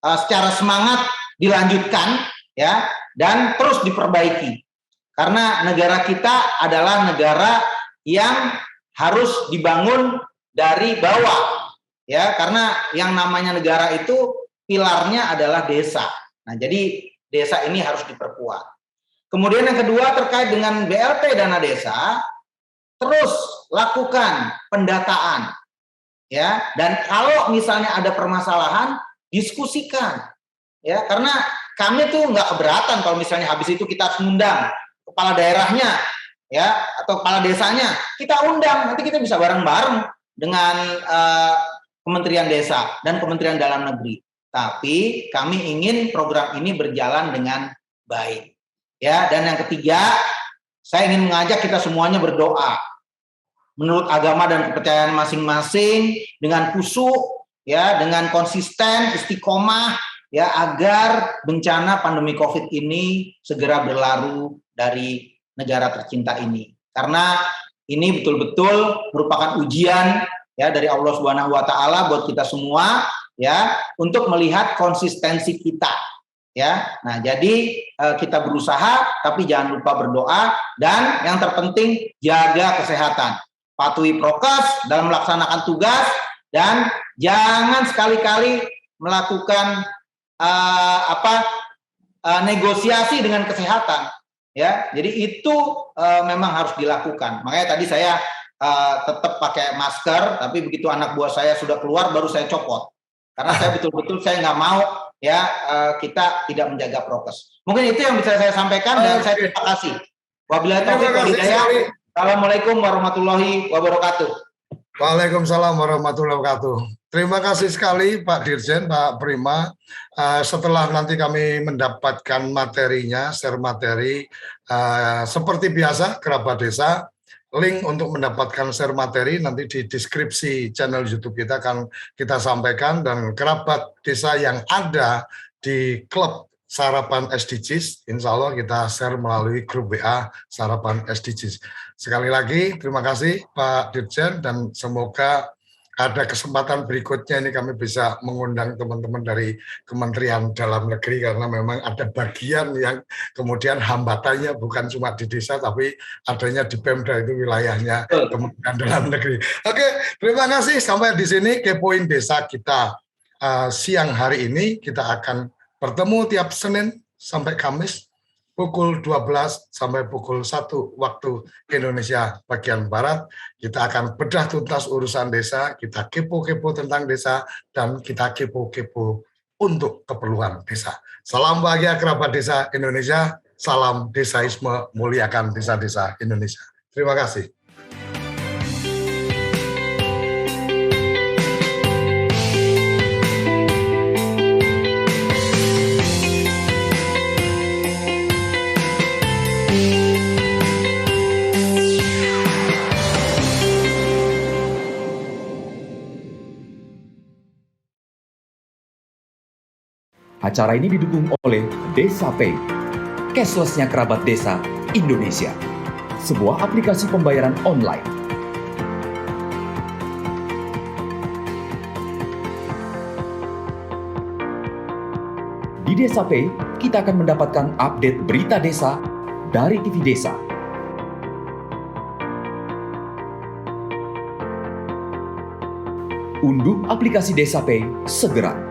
secara semangat dilanjutkan ya dan terus diperbaiki. Karena negara kita adalah negara yang harus dibangun dari bawah, ya. Karena yang namanya negara itu pilarnya adalah desa. Nah, jadi desa ini harus diperkuat. Kemudian yang kedua terkait dengan BLT dana desa, terus lakukan pendataan, ya. Dan kalau misalnya ada permasalahan, diskusikan, ya. Karena kami tuh nggak keberatan kalau misalnya habis itu kita harus ngundang kepala daerahnya, ya, atau kepala desanya, kita undang, nanti kita bisa bareng-bareng dengan Kementerian Desa dan Kementerian Dalam Negeri. Tapi kami ingin program ini berjalan dengan baik, ya. Dan yang ketiga, saya ingin mengajak kita semuanya berdoa menurut agama dan kepercayaan masing-masing dengan khusyuk, ya, dengan konsisten, istiqomah, ya, agar bencana pandemi COVID ini segera berlalu dari negara tercinta ini. Karena ini betul-betul merupakan ujian, ya, dari Allah Subhanahu wa taala buat kita semua, ya, untuk melihat konsistensi kita, ya. Nah, jadi kita berusaha tapi jangan lupa berdoa, dan yang terpenting jaga kesehatan. Patuhi prokes dalam melaksanakan tugas, dan jangan sekali-kali melakukan negosiasi dengan kesehatan, ya. Jadi itu memang harus dilakukan. Makanya tadi saya tetap pakai masker, tapi begitu anak buah saya sudah keluar baru saya copot, karena saya betul-betul saya nggak mau, ya, kita tidak menjaga prokes. Mungkin itu yang bisa saya sampaikan, dan saya terima kasih. Wabillahi taufiq wal hidayah. Assalamualaikum warahmatullahi wabarakatuh. Waalaikumsalam warahmatullahi wabarakatuh. Terima kasih sekali Pak Dirjen, Pak Prima. Setelah nanti kami mendapatkan materinya, share materi, seperti biasa kerabat desa, link untuk mendapatkan share materi nanti di deskripsi channel YouTube kita akan kita sampaikan, dan kerabat desa yang ada di klub Sarapan SDGs, insya Allah kita share melalui grup WA Sarapan SDGs. Sekali lagi terima kasih Pak Dirjen, dan semoga ada kesempatan berikutnya ini kami bisa mengundang teman-teman dari Kementerian Dalam Negeri, karena memang ada bagian yang kemudian hambatannya bukan cuma di desa tapi adanya di Pemda, itu wilayahnya Kementerian Dalam Negeri. Oke, terima kasih, sampai di sini Kepoin Desa kita siang hari ini. Kita akan bertemu tiap Senin sampai Kamis pukul 12 sampai pukul 1 waktu Indonesia bagian Barat. Kita akan bedah tuntas urusan desa, kita kepo-kepo tentang desa, dan kita kepo-kepo untuk keperluan desa. Salam bahagia kerabat desa Indonesia, salam desaisme, muliakan desa-desa Indonesia. Terima kasih. Acara ini didukung oleh Desa Pay, cashless-nya kerabat desa Indonesia, sebuah aplikasi pembayaran online. Di Desa Pay, kita akan mendapatkan update berita desa dari TV Desa. Unduh aplikasi Desa Pay segera.